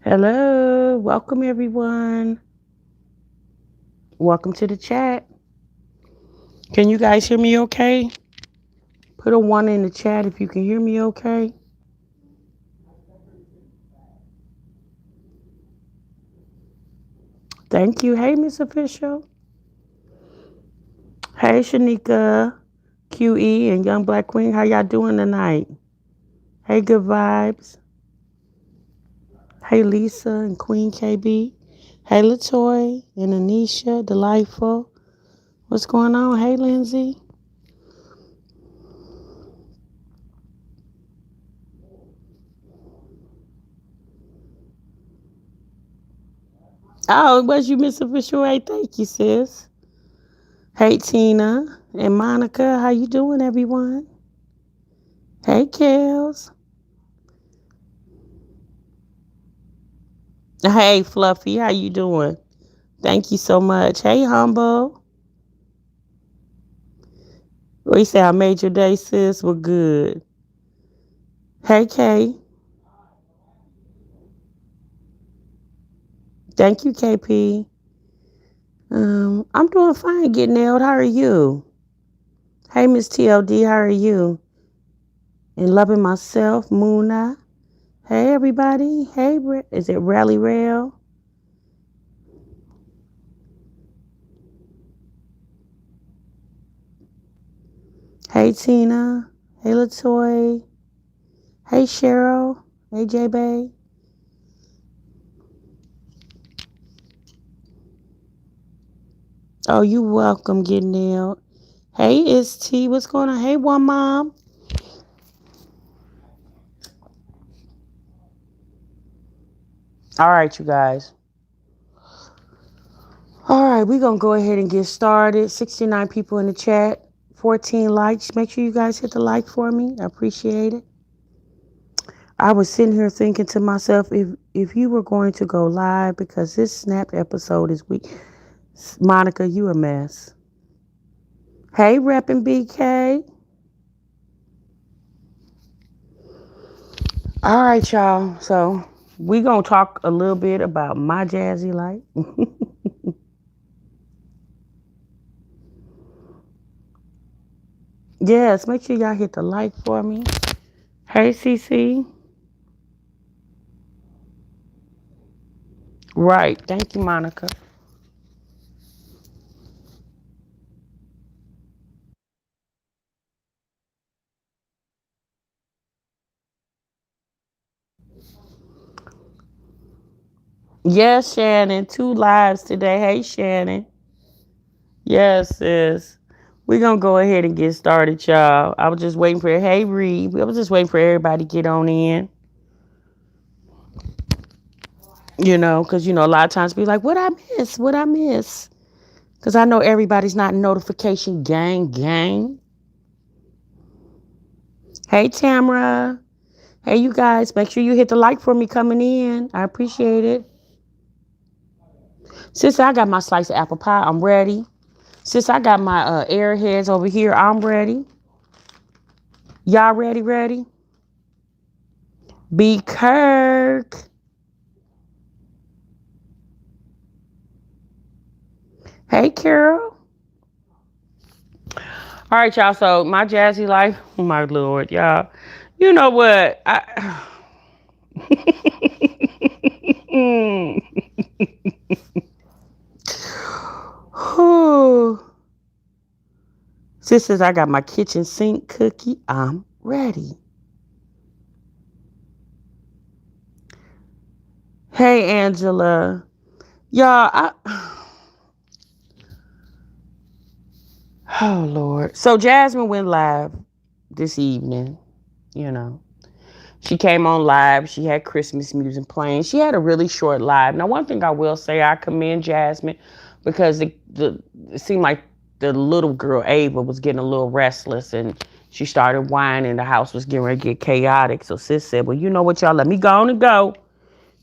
Hello, welcome everyone. Welcome to the chat. Can you guys hear me okay? Put a one in the chat if you can hear me okay. Thank you. Hey, Miss Official. Hey, Shanika, QE, and Young Black Queen. How y'all doing tonight? Hey, good vibes. Hey, Lisa and Queen KB. Hey, Latoy and Anisha, Delightful. What's going on? Hey, Lindsay. Oh, it was you, Miss Official. Hey, thank you, sis. Hey, Tina and Monica. How you doing, everyone? Hey, Kels. Hey, Fluffy. How you doing? Thank you so much. Hey, Humble. We say I made your day, sis. We're good. Hey, Kay. Thank you, KP. I'm doing fine, getting nailed. How are you? Hey, Miss TLD. How are you? And loving myself, Muna. Hey, everybody. Hey, is it Rally Rail? Hey, Tina. Hey, Latoy. Hey, Cheryl. Hey, Baebay. Oh, you welcome, getting nailed. Hey, it's T. What's going on? Hey, one mom. All right, you guys. All right, we're going to go ahead and get started. 69 people in the chat, 14 likes. Make sure you guys hit the like for me. I appreciate it. I was sitting here thinking to myself, if you were going to go live, because this Snap episode is weak. Monica, you a mess. Hey, Reppin' BK. All right, y'all. So we going to talk a little bit about my jazzy life. Yes, make sure y'all hit the like for me. Hey, CC. Right. Thank you, Monica. Yes, Shannon. Two lives today. Hey, Shannon. Yes, sis. We're going to go ahead and get started, y'all. I was just waiting for, hey, Reed. I was just waiting for everybody to get on in. Because, a lot of times be like, what I miss? What I miss? Because I know everybody's not notification gang. Hey, Tamara. Hey, you guys. Make sure you hit the like for me coming in. I appreciate it. Since I got my slice of apple pie, I'm ready. Since I got my airheads over here, I'm ready. Y'all ready? B. Kirk. Hey, Carol. All right, y'all. So my jazzy life, oh my lord, y'all. You know what? Sisters, I got my kitchen sink cookie. I'm ready. Hey, Angela. Y'all, oh Lord. So Jasmine went live this evening, you know. She came on live. She had Christmas music playing. She had a really short live. Now, one thing I will say, I commend Jasmine because it seemed like the little girl, Ava, was getting a little restless and she started whining. The house was getting ready to get chaotic. So sis said, well, you know what, y'all, let me go on and go.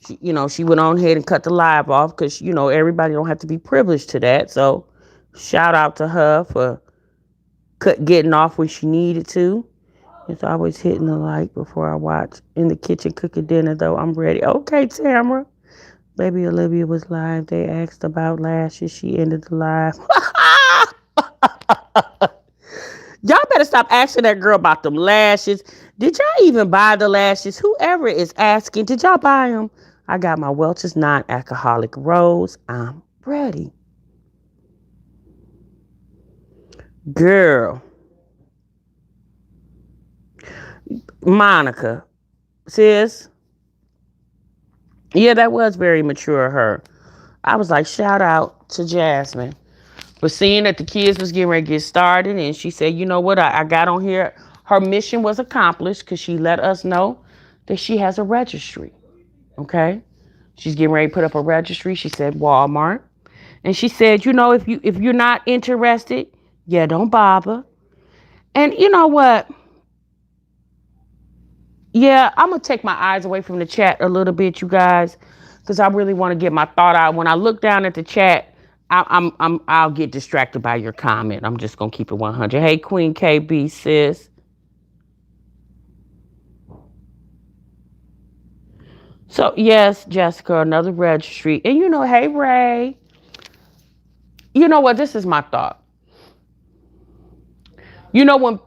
She went on ahead and cut the live off because, everybody don't have to be privileged to that. So shout out to her for getting off when she needed to. It's always hitting the like before I watch. In the kitchen cooking dinner, though. I'm ready. Okay, Tamara. Baby Olivia was live. They asked about lashes. She ended the live. Y'all better stop asking that girl about them lashes. Did y'all even buy the lashes? Whoever is asking, did y'all buy them? I got my Welch's non-alcoholic rose. I'm ready. Girl, Monica, sis, yeah, that was very mature of her. I was like, shout out to Jasmine. But seeing that the kids was getting ready to get started, and she said, you know what, I got on here. Her mission was accomplished because she let us know that she has a registry. Okay. She's getting ready to put up a registry. She said Walmart. And she said, if you're not interested, yeah, don't bother. And you know what? Yeah, I'm gonna take my eyes away from the chat a little bit, you guys, because I really want to get my thought out. When I look down at the chat, I'll get distracted by your comment. I'm just gonna keep it 100. Hey, Queen KB, sis. So yes, Jessica, another registry, and hey, Ray. You know what? This is my thought. When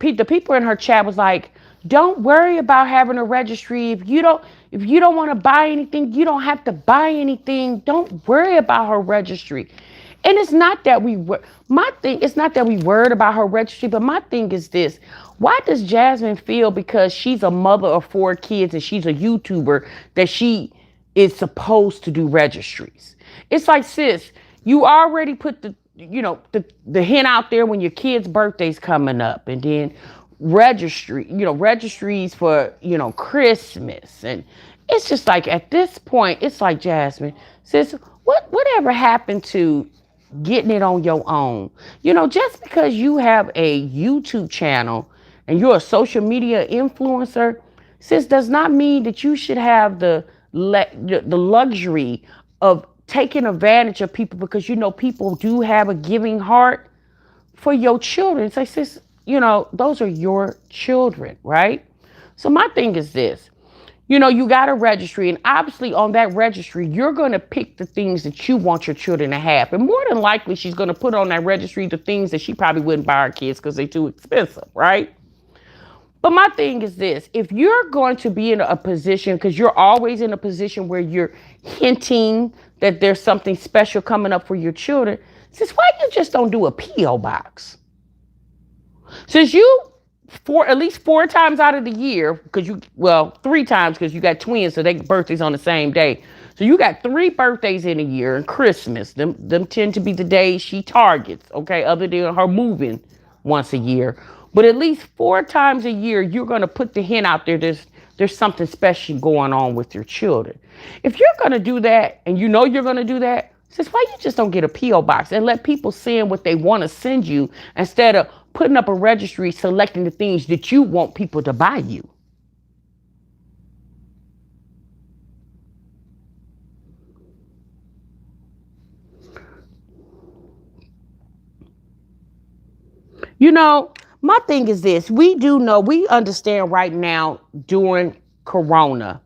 the people in her chat was like, don't worry about having a registry. If you don't want to buy anything, you don't have to buy anything. Don't worry about her registry. And it's not that it's not that we worried about her registry, but my thing is this. Why does Jasmine feel because she's a mother of 4 kids and she's a YouTuber that she is supposed to do registries? It's like, sis, you already put the hint out there when your kid's birthday's coming up, and then registries for, Christmas. And it's just like, at this point, it's like, Jasmine, sis, whatever happened to getting it on your own? Just because you have a YouTube channel and you're a social media influencer, sis, does not mean that you should have the luxury of taking advantage of people, because people do have a giving heart for your children. It's like, sis, those are your children, right? So my thing is this. You got a registry, and obviously on that registry, you're going to pick the things that you want your children to have. And more than likely, she's going to put on that registry the things that she probably wouldn't buy her kids because they're too expensive, right? But my thing is this. If you're going to be in a position, because you're always in a position where you're hinting that there's something special coming up for your children, since why you just don't do a P.O. box? Since you, at least 4 times out of the year, because 3 times, because you got twins, so their birthdays on the same day. So you got 3 birthdays in a year, and Christmas. Them tend to be the days she targets, okay, other than her moving once a year. But at least 4 times a year, you're going to put the hint out there. There's something special going on with your children. If you're going to do that, and you're going to do that, sis, why you just don't get a P.O. box and let people send what they want to send you, instead of putting up a registry selecting the things that you want people to buy you? My thing is this. We understand right now during Corona,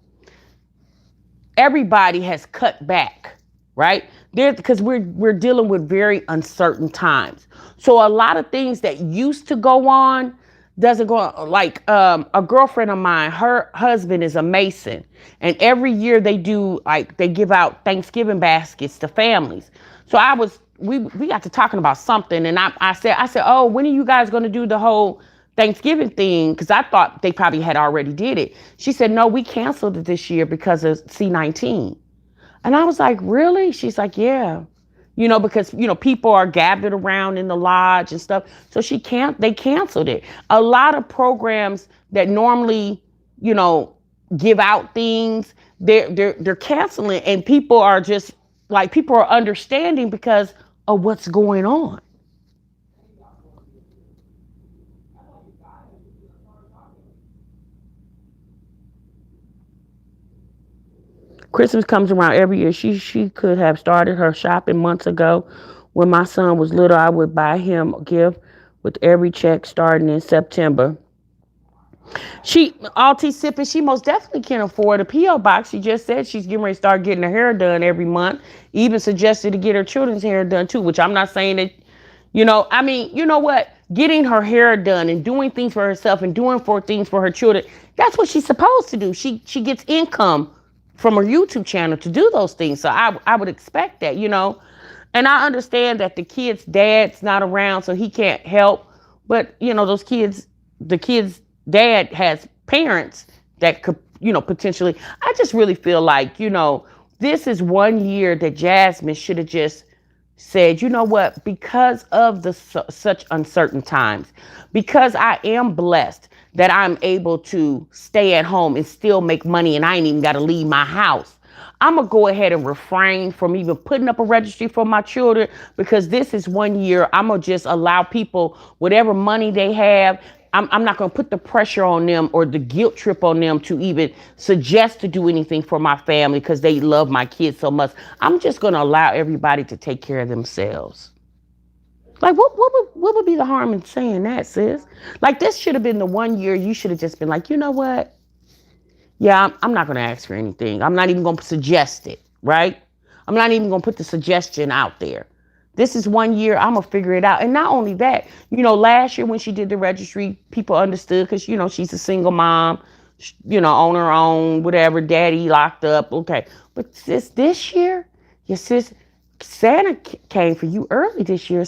everybody has cut back, right? Because we're dealing with very uncertain times. So a lot of things that used to go on doesn't go on. Like a girlfriend of mine, her husband is a Mason, and every year they give out Thanksgiving baskets to families. So we got to talking about something, and I said, oh, when are you guys going to do the whole Thanksgiving thing? Because I thought they probably had already did it. She said, no, we canceled it this year because of C-19. And I was like, really? She's like, yeah. Because, people are gathered around in the lodge and stuff. So they canceled it. A lot of programs that normally, give out things, they're canceling, and people are just like, people are understanding because of what's going on. Christmas comes around every year. She could have started her shopping months ago. When my son was little, I would buy him a gift with every check starting in September. She, Auntie Sippin, she most definitely can afford a P.O. box. She just said she's getting ready to start getting her hair done every month. Even suggested to get her children's hair done too, which I'm not saying that, I mean, you know what? Getting her hair done and doing things for herself and doing for things for her children, that's what she's supposed to do. She gets income from her YouTube channel to do those things. So I would expect that. And I understand that the kid's dad's not around, so he can't help. But the kids' dad has parents that could, potentially. I just really feel like, this is one year that Jasmine should have just said, you know what, because of the such uncertain times, because I am blessed that I'm able to stay at home and still make money and I ain't even got to leave my house. I'm going to go ahead and refrain from even putting up a registry for my children because this is one year. I'm going to just allow people whatever money they have. I'm not going to put the pressure on them or the guilt trip on them to even suggest to do anything for my family because they love my kids so much. I'm just going to allow everybody to take care of themselves. Like, what would be the harm in saying that, sis? Like, this should have been the one year you should have just been like, you know what? Yeah, I'm not going to ask for anything. I'm not even going to suggest it, right? I'm not even going to put the suggestion out there. This is one year. I'm going to figure it out. And not only that, last year when she did the registry, people understood because, she's a single mom, on her own, whatever, daddy locked up. Okay. But sis, this year, your sis, Santa came for you early this year.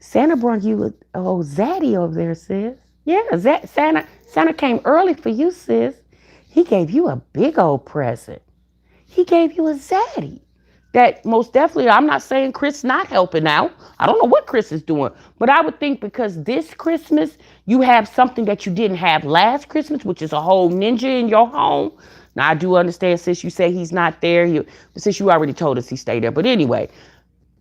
Santa brought you a old zaddy over there, sis. Yeah, Santa came early for you, sis. He gave you a big old present. He gave you a zaddy. That most definitely, I'm not saying Chris not helping out. I don't know what Chris is doing. But I would think because this Christmas, you have something that you didn't have last Christmas, which is a whole ninja in your home. Now, I do understand, sis, you say he's not there. Since you already told us he stayed there. But anyway,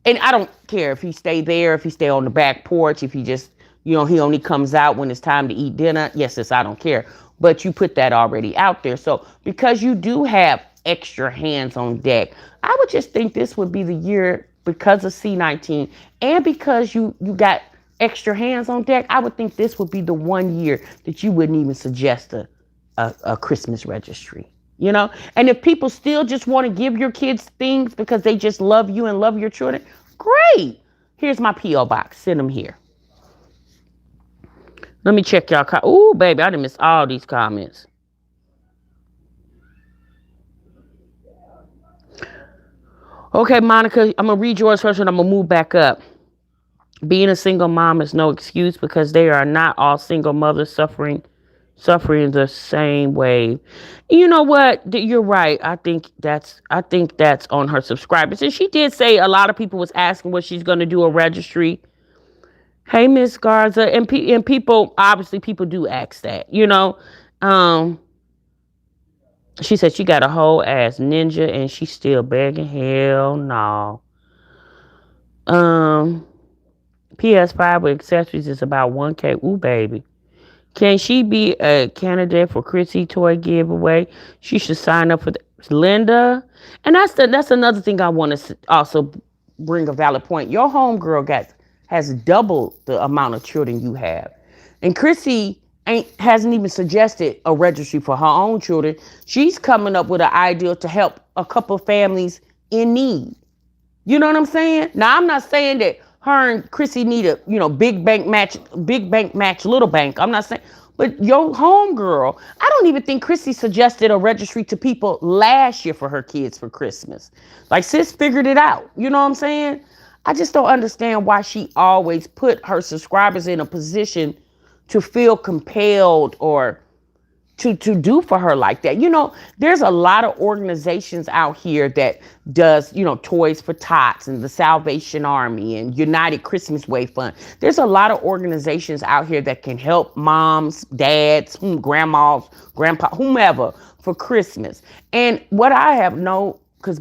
and I don't care if he stay there, if he stay on the back porch, if he just, he only comes out when it's time to eat dinner. Yes, sis, I don't care. But you put that already out there. So because you do have extra hands on deck, I would just think this would be the year because of C19 and because you got extra hands on deck. I would think this would be the one year that you wouldn't even suggest a Christmas registry. And if people still just want to give your kids things because they just love you and love your children, great. Here's my P.O. box. Send them here. Let me check y'all. Ooh, baby, I done missed all these comments. Okay, Monica, I'm going to read yours first and I'm going to move back up. Being a single mom is no excuse because they are not all single mothers suffering the same way. You know what? You're right. I think that's on her subscribers. And she did say a lot of people was asking what she's going to do a registry. Hey, Miss Garza, and people, obviously people do ask that. She said she got a whole ass ninja and she's still begging. Hell no. PS5 with accessories is about 1K. Ooh, baby. Can she be a candidate for Chrissy toy giveaway? She should sign up for Linda. And that's another thing I want to also bring a valid point. Your homegirl has double the amount of children you have. And Chrissy hasn't even suggested a registry for her own children. She's coming up with an idea to help a couple of families in need. You know what I'm saying? Now, I'm not saying that her and Chrissy need a, big bank match, little bank. I'm not saying, but your homegirl, I don't even think Chrissy suggested a registry to people last year for her kids for Christmas. Like, sis figured it out. You know what I'm saying? I just don't understand why she always put her subscribers in a position to feel compelled or to do for her like that. There's a lot of organizations out here that does, Toys for Tots and the Salvation Army and United Christmas Way Fund. There's a lot of organizations out here that can help moms, dads, grandmas, grandpa, whomever for Christmas. And what I have known, because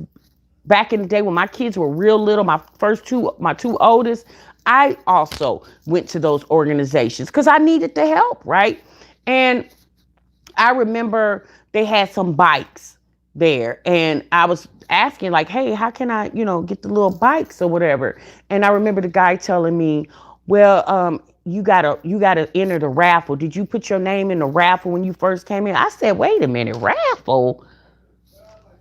back in the day when my kids were real little, my two oldest, I also went to those organizations because I needed the help, right? And I remember they had some bikes there and I was asking like, hey, how can I, get the little bikes or whatever? And I remember the guy telling me, well, you gotta enter the raffle. Did you put your name in the raffle when you first came in? I said, wait a minute, raffle?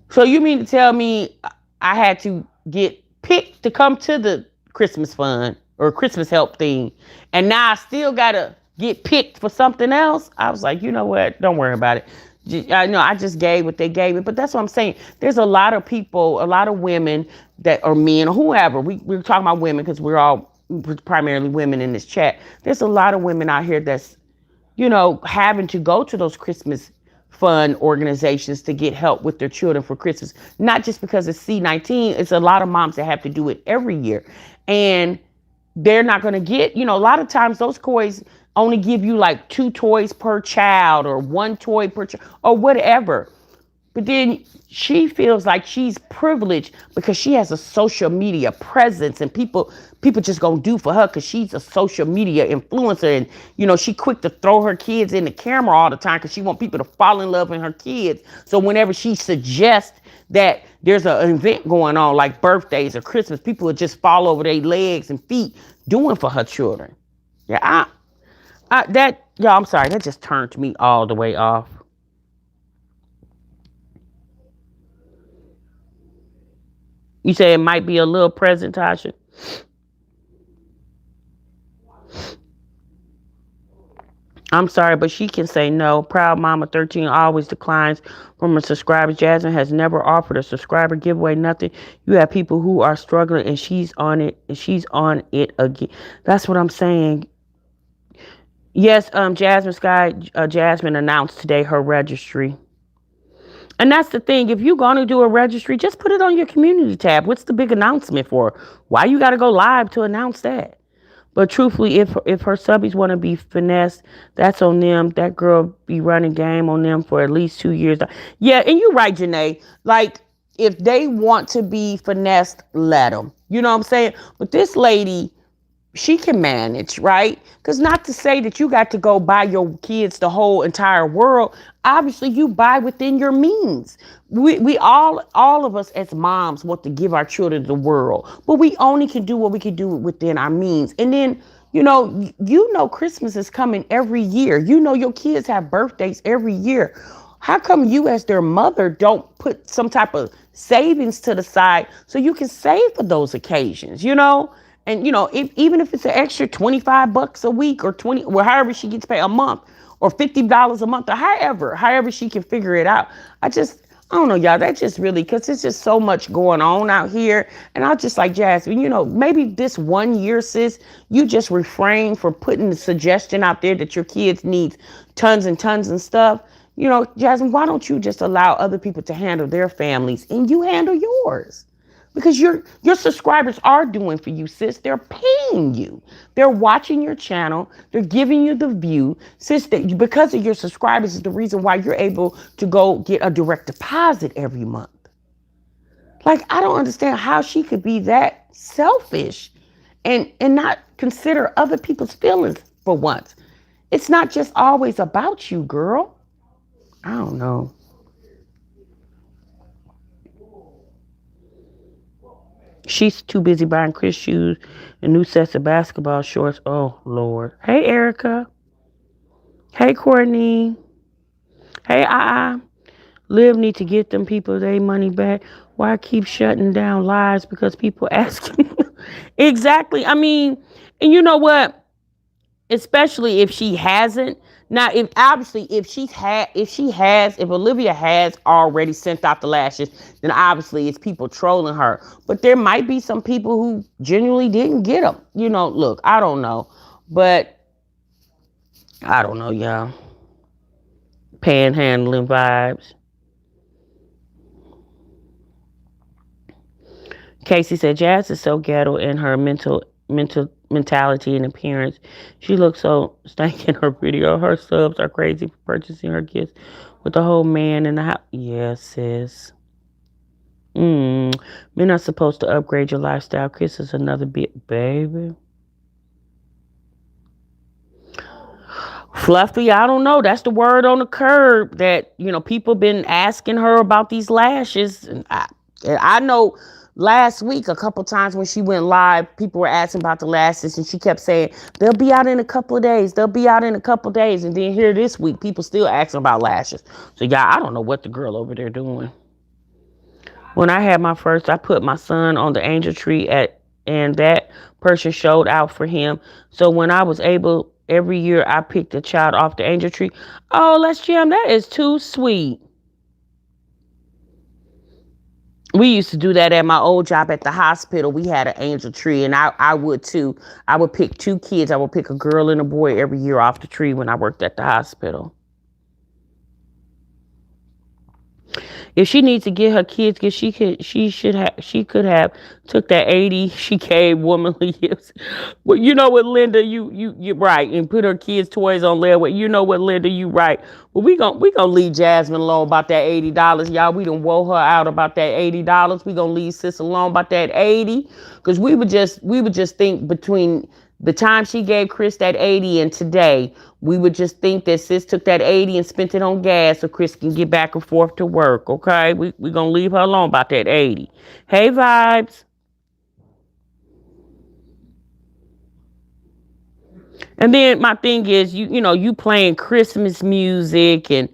So you mean to tell me I had to get picked to come to the Christmas fund or Christmas help thing, and now I still gotta get picked for something else? I was like, you know what? Don't worry about it. I know I just gave what they gave me, but that's what I'm saying. There's a lot of people, a lot of women that are men or whoever. We're talking about women because we're all primarily women in this chat. There's a lot of women out here that's having to go to those Christmas fund organizations to get help with their children for Christmas. Not just because it's C19, it's a lot of moms that have to do it every year. And they're not going to get, a lot of times those toys only give you like 2 toys per child or 1 toy per child or whatever. But then she feels like she's privileged because she has a social media presence, and people just gonna do for her because she's a social media influencer, and she quick to throw her kids in the camera all the time because she want people to fall in love with her kids. So whenever she suggests that there's an event going on like birthdays or Christmas, people would just fall over their legs and feet doing for her children. Yeah, I'm sorry, that just turned me all the way off. You say it might be a little present, Tasha? I'm sorry, but she can say no. Proud Mama 13 always declines from her subscribers. Jasmine has never offered a subscriber giveaway, nothing. You have people who are struggling and she's on it, and she's on it again. That's what I'm saying. Yes, Jasmine announced today her registry. And that's the thing. If you're going to do a registry, just put it on your community tab. What's the big announcement for? Why you got to go live to announce that? But truthfully, if her subbies want to be finessed, that's on them. That girl be running game on them for at least 2 years. Yeah, and you're right, Janae. Like, if they want to be finessed, let them. You know what I'm saying? But this lady, she can manage, right? Because not to say that you got to go buy your kids the whole entire world. Obviously, you buy within your means. We all of us as moms want to give our children the world, but we only can do what we can do within our means. And then, Christmas is coming every year. Your kids have birthdays every year. How come you as their mother don't put some type of savings to the side so you can save for those occasions, And even if it's an extra $25 a week or 20, or however she gets paid a month, or $50 a month, or however she can figure it out. I don't know, y'all. That's just really, because there's just so much going on out here. And I just like, Jasmine, maybe this one year, sis, you just refrain from putting the suggestion out there that your kids need tons and tons and stuff. Jasmine, why don't you just allow other people to handle their families and you handle yours? Because your subscribers are doing for you, sis. They're paying you. They're watching your channel. They're giving you the view. Sis, because of your subscribers is the reason why you're able to go get a direct deposit every month. Like, I don't understand how she could be that selfish and not consider other people's feelings for once. It's not just always about you, girl. I don't know. She's too busy buying Chris shoes and new sets of basketball shorts. Oh, Lord. Hey, Erica. Hey, Courtney. Hey, Liv need to get them people their money back. Why keep shutting down lives? Because people asking. Exactly. I mean, and you know what? Especially if she hasn't. Now, if Olivia has already sent out the lashes, then obviously it's people trolling her. But there might be some people who genuinely didn't get them. Look, I don't know, but I don't know, y'all. Panhandling vibes. Casey said Jazz is so ghetto in her mentality and appearance. She looks so stank in her video. Her subs are crazy for purchasing her gifts with the whole man in the house. Yes, sis. Men are supposed to upgrade your lifestyle. Chris is another bit, baby. Fluffy, I don't know. That's the word on the curb that, people been asking her about these lashes. And I know last week, a couple times when she went live, people were asking about the lashes, and she kept saying they'll be out in a couple of days. They'll be out in a couple of days, and then here this week, people still asking about lashes. So yeah, I don't know what the girl over there doing. When I had my first, I put my son on the angel tree and that person showed out for him. So when I was able, every year I picked a child off the angel tree. Oh, let's Jim, that is too sweet. We used to do that at my old job at the hospital. We had an angel tree, and I would too. I would pick two kids. I would pick a girl and a boy every year off the tree when I worked at the hospital. If she needs to get her kids, cause she could have took that 80 she gave womanly hips. Well, you know what, Linda, you right, and put her kids' toys on layaway. You know what, Linda, you right. Well, we gonna leave Jasmine alone about that $80, y'all. We done woe her out about that $80. We gonna leave sis alone about that 80, cause we would just think between the time she gave Chris that 80 and today, we would just think that sis took that 80 and spent it on gas so Chris can get back and forth to work, okay? We going to leave her alone about that 80. Hey, Vibes. And then my thing is, you playing Christmas music and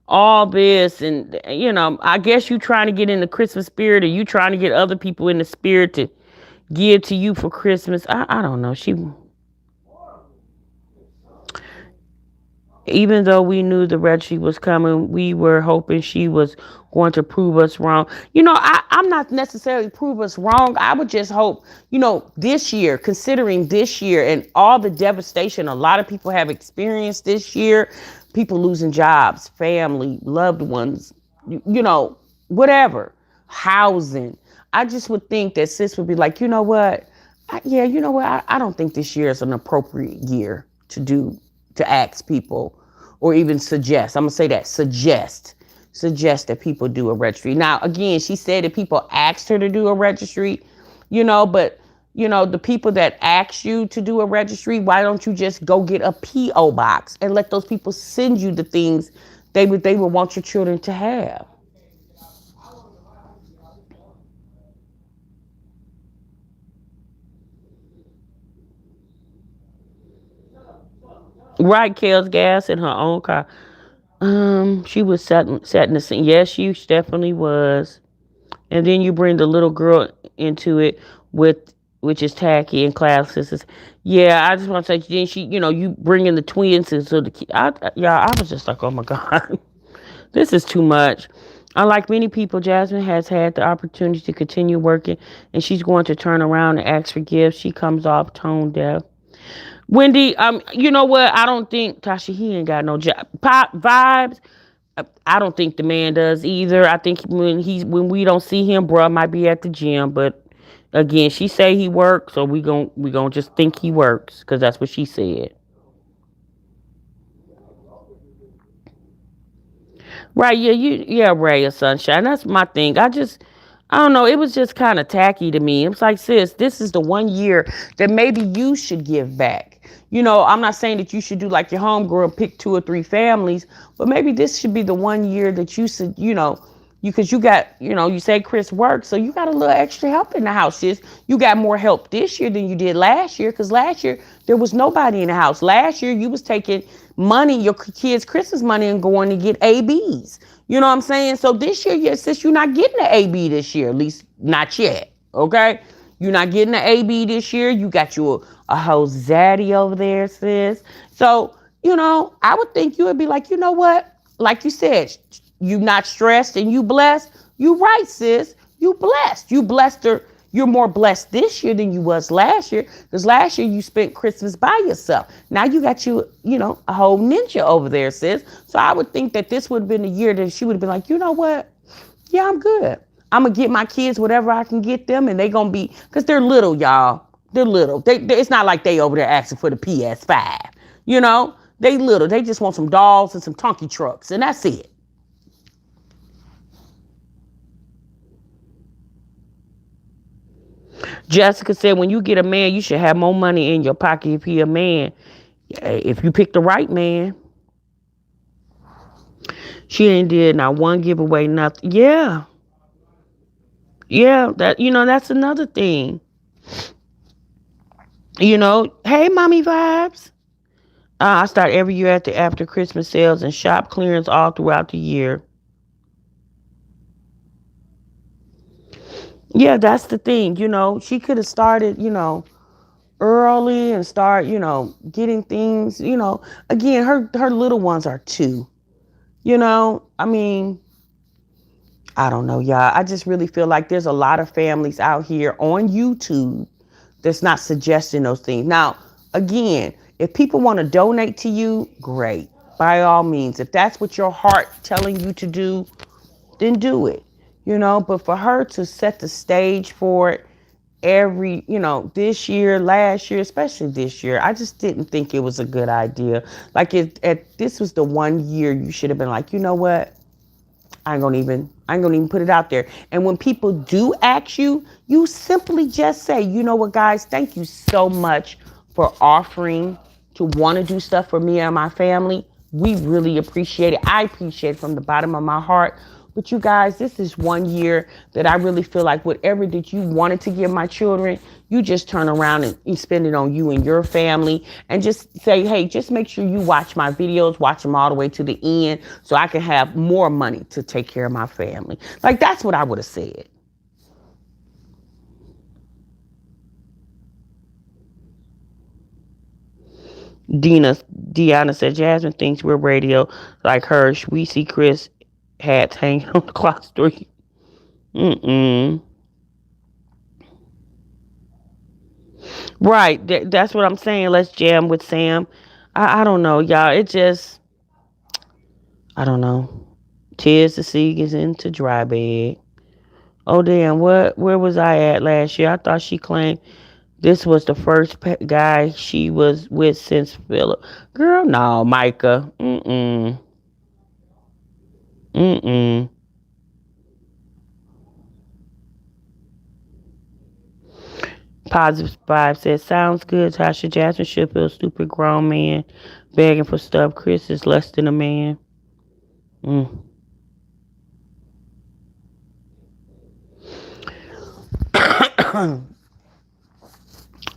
all this, and, I guess you trying to get in the Christmas spirit, or you trying to get other people in the spirit to give to you for Christmas. I don't know. Even though we knew the registry was coming, we were hoping she was going to prove us wrong. I'm not necessarily prove us wrong. I would just hope, this year, considering this year and all the devastation a lot of people have experienced this year, people losing jobs, family, loved ones, whatever, housing. I just would think that sis would be like, you know what? I don't think this year is an appropriate year to ask people or even suggest. I'm gonna say that suggest that people do a registry. Now, again, she said that people asked her to do a registry, but the people that asked you to do a registry, why don't you just go get a PO box and let those people send you the things they would want your children to have? Right, Kels gas in her own car. She was setting the scene. Yes, she definitely was. And then you bring the little girl into it with which is tacky and classes. Yeah, I just want to say, then you bring in the twins into the kid. I was just like, oh my god, this is too much. Unlike many people, Jasmine has had the opportunity to continue working, and she's going to turn around and ask for gifts. She comes off tone deaf. Wendy, you know what? I don't think Tasha, he ain't got no job. Pop Vibes. I don't think the man does either. I think when we don't see him, bruh might be at the gym. But again, she say he works, so we gon' just think he works because that's what she said. Right? Yeah, Ray of Sunshine. That's my thing. I don't know. It was just kind of tacky to me. It was like, sis, this is the one year that maybe you should give back. I'm not saying that you should do like your homegirl, pick two or three families, but maybe this should be the one year that you should, because you got, you say Chris works, so you got a little extra help in the house, sis. You got more help this year than you did last year, because last year there was nobody in the house. Last year you was taking money, your kids' Christmas money, and going to get ABs. You know what I'm saying? So this year, yeah, sis, you're not getting an AB this year, at least not yet. Okay? You're not getting an AB this year. You got you a whole zaddy over there, sis. So, I would think you would be like, you know what? Like you said, you not stressed and you blessed. You right, sis. You blessed. You blessed her. You're more blessed this year than you was last year, because last year you spent Christmas by yourself. Now you got a whole ninja over there, sis. So I would think that this would have been a year that she would have been like, you know what? Yeah, I'm good. I'm gonna get my kids whatever I can get them, and they gonna be, because they're little, y'all. They're little. It's not like they over there asking for the PS5. They little. They just want some dolls and some Tonky trucks, and that's it. Jessica said, when you get a man, you should have more money in your pocket if he a man. If you pick the right man. She ain't did not one giveaway, nothing. Yeah. Yeah, that's another thing. Hey, mommy vibes. I start every year at the after Christmas sales and shop clearance all throughout the year. Yeah, that's the thing. She could have started, early and start, getting things, again, her little ones are 2. I mean, I don't know, y'all. I just really feel like there's a lot of families out here on YouTube that's not suggesting those things. Now, again, if people want to donate to you, great. By all means, if that's what your heart telling you to do, then do it. But for her to set the stage for it every, this year, last year, especially this year, I just didn't think it was a good idea. Like this was the one year you should have been like, you know what? I ain't gonna even put it out there. And when people do ask you, you simply just say, you know what, guys, thank you so much for offering to want to do stuff for me and my family. We really appreciate it. I appreciate it from the bottom of my heart. But you guys, this is one year that I really feel like whatever that you wanted to give my children, you just turn around and you spend it on you and your family, and just say, hey, just make sure you watch my videos, watch them all the way to the end so I can have more money to take care of my family. Like, that's what I would have said. Dina, Deanna said, Jasmine thinks we're radio like her. We see Chris hats hanging on the clock street. Mm-mm. Right. That's what I'm saying. Let's jam with Sam. I don't know, y'all. It just, I don't know. Tears the sea gets into dry bed. Oh, damn. Where was I at last year? I thought she claimed this was the first guy she was with since Philip. Girl, no, Micah. Mm-mm. Mm-mm. Positive Vibe says, sounds good. Tasha Jasmine should feel stupid grown man begging for stuff. Chris is less than a man. Mm.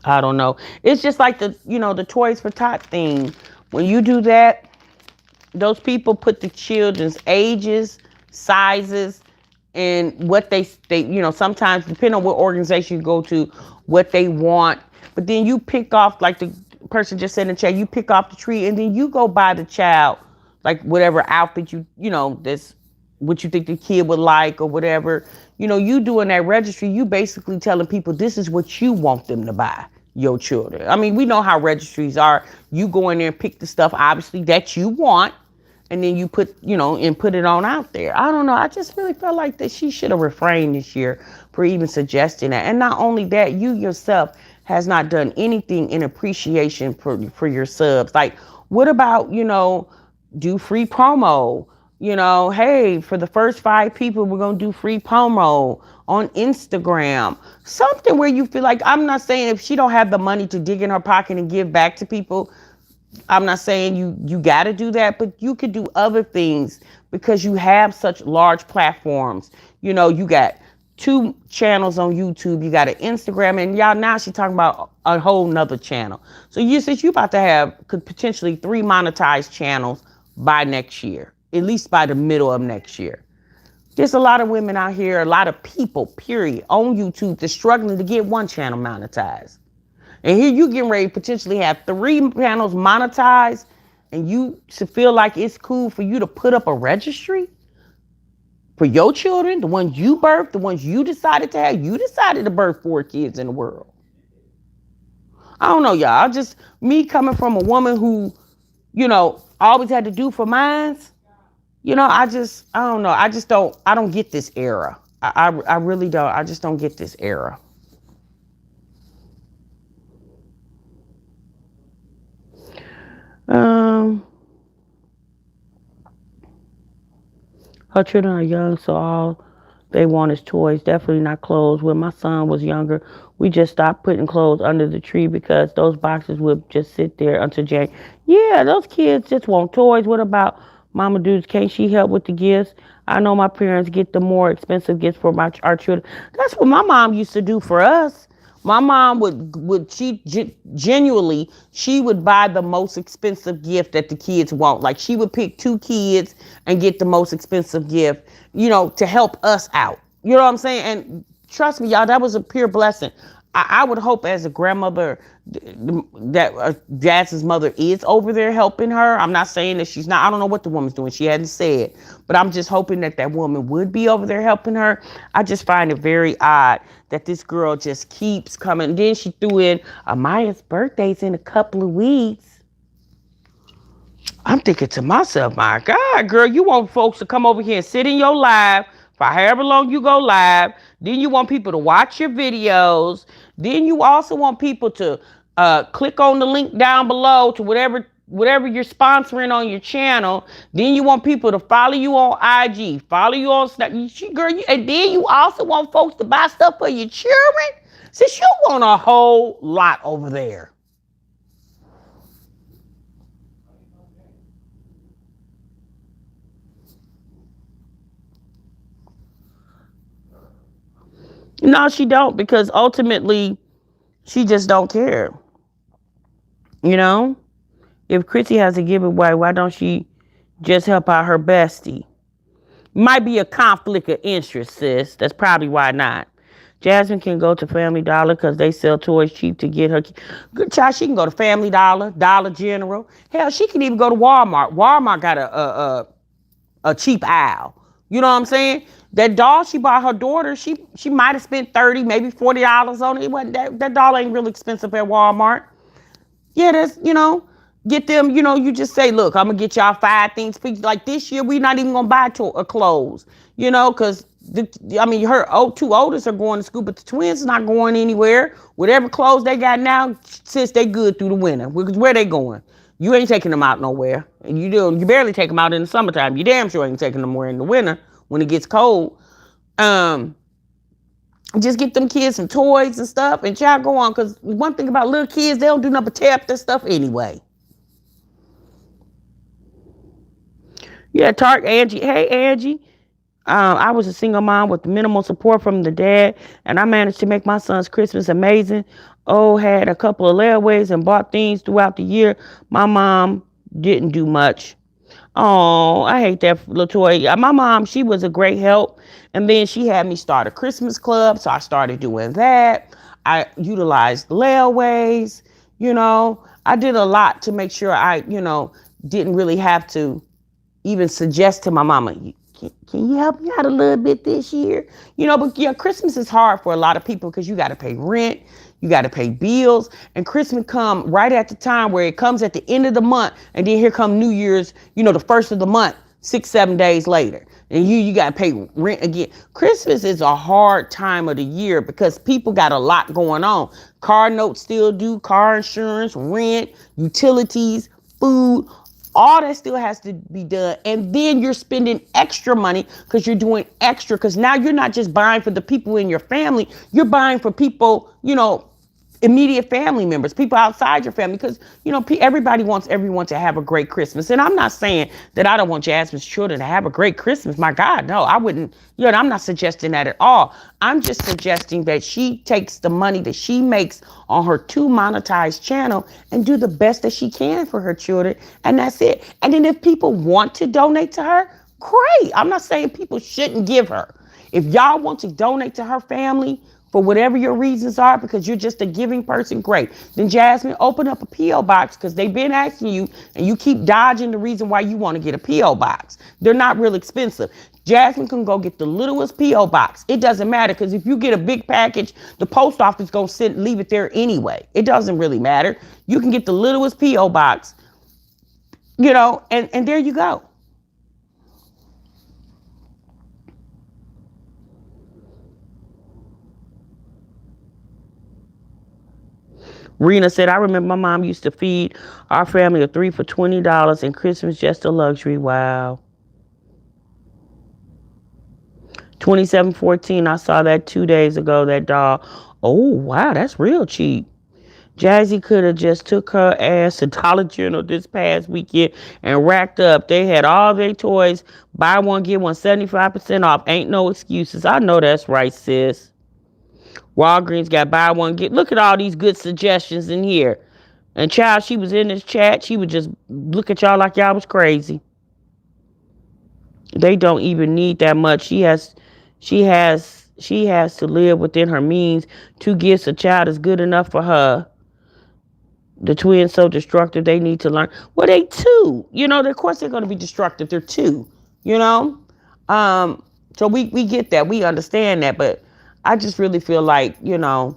I don't know. It's just like the Toys for Tot thing. When you do that, those people put the children's ages, sizes, and what they sometimes depending on what organization you go to, what they want. But then you pick off, like the person just said in the chat, you pick off the tree and then you go buy the child like whatever outfit that's what you think the kid would like or whatever. You doing that registry, you basically telling people this is what you want them to buy your children. I mean, we know how registries are. You go in there and pick the stuff obviously that you want, and then you put it on out there. I don't know. I just really felt like that she should have refrained this year for even suggesting that. And not only that, you yourself has not done anything in appreciation for your subs. Like, what about, do free promo? Hey, for the first 5 people, we're going to do free promo on Instagram. Something where you feel like, I'm not saying if she don't have the money to dig in her pocket and give back to people, I'm not saying you got to do that, but you could do other things because you have such large platforms. You got 2 channels on YouTube, you got an Instagram, and y'all now she's talking about a whole nother channel. So since you about to have could potentially 3 monetized channels by next year, at least by the middle of next year. There's a lot of women out here, a lot of people, period, on YouTube that's struggling to get 1 channel monetized. And here you getting ready to potentially have 3 panels monetized, and you should feel like it's cool for you to put up a registry for your children, the ones you birthed, the ones you decided to have. You decided to birth 4 kids in the world. I don't know, y'all. Me coming from a woman who, always had to do for mine. I don't know. I don't get this era. I really don't. I just don't get this era. Um, Her children are young, so all they want is toys. Definitely not clothes. When my son was younger, we just stopped putting clothes under the tree because those boxes would just sit there until January. Yeah, those kids just want toys. What about Mama Dudes, can't she help with the gifts? I know my parents get the more expensive gifts for our children. That's what my mom used to do for us. My mom would she genuinely she would buy the most expensive gift that the kids want. Like she would pick two kids and get the most expensive gift, to help us out. You know what I'm saying? And trust me, y'all, that was a pure blessing. I would hope as a grandmother that Jazz's mother is over there helping her. I'm not saying that she's not. I don't know what the woman's doing. She hadn't said, but I'm just hoping that that woman would be over there helping her. I just find it very odd that this girl just keeps coming. Then she threw in Amaya's birthday's in a couple of weeks. I'm thinking to myself, my God, girl, you want folks to come over here and sit in your live for however long you go live. Then you want people to watch your videos. Then you also want people to click on the link down below to whatever you're sponsoring on your channel. Then you want people to follow you on IG, follow you on Snap. And then you also want folks to buy stuff for your children. Since you want a whole lot over there. No, she don't, because ultimately she just don't care. You know? If Chrissy has a giveaway, why don't she just help out her bestie? Might be a conflict of interest, sis. That's probably why not. Jasmine can go to Family Dollar because they sell toys cheap to get her. Good child, she can go to Family Dollar, Dollar General. Hell, she can even go to Walmart. Walmart got a cheap aisle. You know what I'm saying? That doll she bought her daughter, she might have spent $30, maybe $40 on it. It wasn't that doll ain't really expensive at Walmart. Yeah, that's, get them, you just say, look, I'm gonna get y'all 5 things. Like this year, we're not even gonna buy clothes, because her two oldest are going to school, but the twins are not going anywhere. Whatever clothes they got now, since they good through the winter. Where they going? You ain't taking them out nowhere. And you barely take them out in the summertime. You damn sure ain't taking them where in the winter when it gets cold. Just get them kids some toys and stuff, and y'all go on. Because one thing about little kids, they don't do nothing but tear up their stuff anyway. Yeah, Angie. Hey, Angie. I was a single mom with minimal support from the dad, and I managed to make my son's Christmas amazing. Oh, had a couple of layaways and bought things throughout the year. My mom didn't do much. Oh, I hate that, Latoya. My mom, she was a great help. And then she had me start a Christmas club. So I started doing that. I utilized layaways. I did a lot to make sure I, didn't really have to even suggest to my mama, can you help me out a little bit this year? But Christmas is hard for a lot of people because you got to pay rent, you got to pay bills, and Christmas come right at the time where it comes at the end of the month, and then here come New Year's, the first of the month, 6-7 days later, and you got to pay rent again. Christmas is a hard time of the year because people got a lot going on. Car notes still due, car insurance, rent, utilities, food. All that still has to be done. And then you're spending extra money because you're doing extra. Because now you're not just buying for the people in your family. You're buying for people, immediate family members, people outside your family. Because, everybody wants everyone to have a great Christmas. And I'm not saying that I don't want Jasmine's children to have a great Christmas. My God, no, I wouldn't. I'm not suggesting that at all. I'm just suggesting that she takes the money that she makes on her 2 monetized channel and do the best that she can for her children. And that's it. And then if people want to donate to her, great. I'm not saying people shouldn't give her. If y'all want to donate to her family for whatever your reasons are, because you're just a giving person, great. Then Jasmine, open up a P.O. box because they've been asking you and you keep dodging the reason why you want to get a P.O. box. They're not real expensive. Jasmine can go get the littlest P.O. box. It doesn't matter because if you get a big package, the post office going to leave it there anyway. It doesn't really matter. You can get the littlest P.O. box, and there you go. Rena said, I remember my mom used to feed our family of 3 for $20 and Christmas just a luxury. Wow. 2714, I saw that 2 days ago, that doll. Oh, wow, that's real cheap. Jazzy could have just took her ass to Dollar General this past weekend and racked up. They had all their toys. Buy one, get one 75% off. Ain't no excuses. I know that's right, sis. Walgreens got buy one, get. Look at all these good suggestions in here. And child, she was in this chat. She would just look at y'all like y'all was crazy. They don't even need that much. She has to live within her means. Two gifts a child is good enough for her. The twins so destructive they need to learn. Well, they two. Of course they're gonna be destructive. They're two, you know? Um, so we get that. We understand that, but I just really feel like, and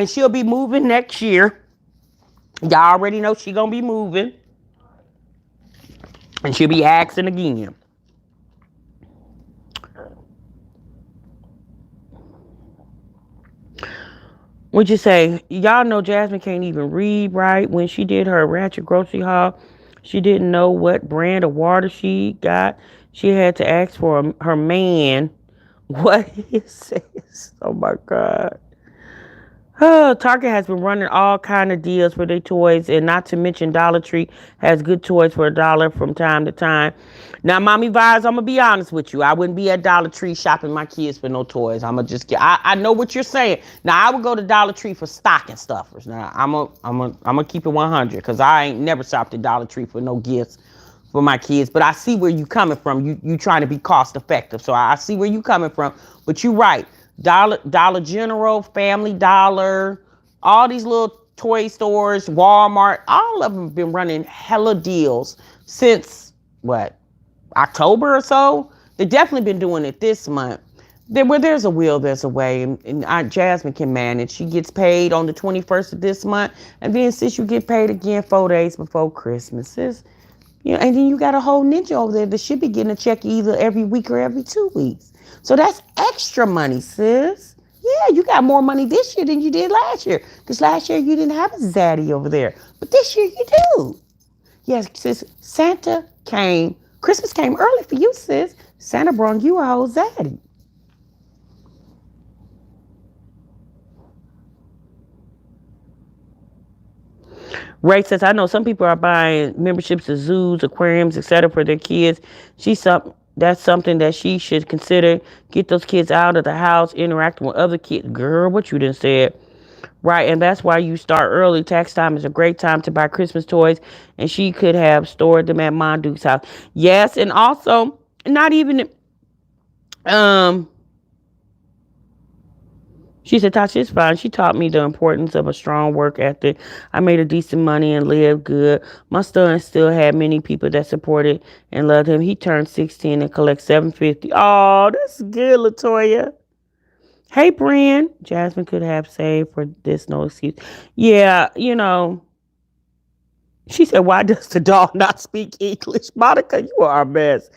she'll be moving next year. Y'all already know she gonna be moving. And she'll be asking again. Would you say, y'all know Jasmine can't even read right? When she did her ratchet grocery haul, she didn't know what brand of water she got. She had to ask for her man what he says. Oh my God. Oh, Target has been running all kind of deals for their toys, and not to mention Dollar Tree has good toys for $1 from time to time. Now, mommy vibes, I'm gonna be honest with you. I wouldn't be at Dollar Tree shopping my kids for no toys. I'm gonna just get. I know what you're saying. Now, I would go to Dollar Tree for stocking stuffers. Now, I'm gonna keep it 100 because I ain't never shopped at Dollar Tree for no gifts for my kids. But I see where you coming from. You trying to be cost effective. So I see where you coming from. But you right. Dollar General, Family Dollar, all these little toy stores, Walmart, all of them have been running hella deals since what, October or so. They've definitely been doing it this month. Where there's a will, there's a way, and Aunt Jasmine can manage. She gets paid on the 21st of this month, and then since you get paid again 4 days before Christmas, sis, and then you got a whole ninja over there that should be getting a check either every week or every 2 weeks. So that's extra money, sis. Yeah, you got more money this year than you did last year. Because last year you didn't have a zaddy over there. But this year you do. Yes, sis, Santa came. Christmas came early for you, sis. Santa brought you a whole zaddy. Ray says, I know some people are buying memberships to zoos, aquariums, etc. for their kids. That's something that she should consider. Get those kids out of the house, interacting with other kids. Girl, what you done said. Right, and that's why you start early. Tax time is a great time to buy Christmas toys, and she could have stored them at Monduke's house. Yes, and also, not even, um, she said, Tasha, it's fine. She taught me the importance of a strong work ethic. I made a decent money and lived good. My son still had many people that supported and loved him. He turned 16 and collects 750. Oh, that's good, Latoya. Hey, Brian. Jasmine could have saved for this, no excuse. Yeah, she said, why does the dog not speak English? Monica, you are our best.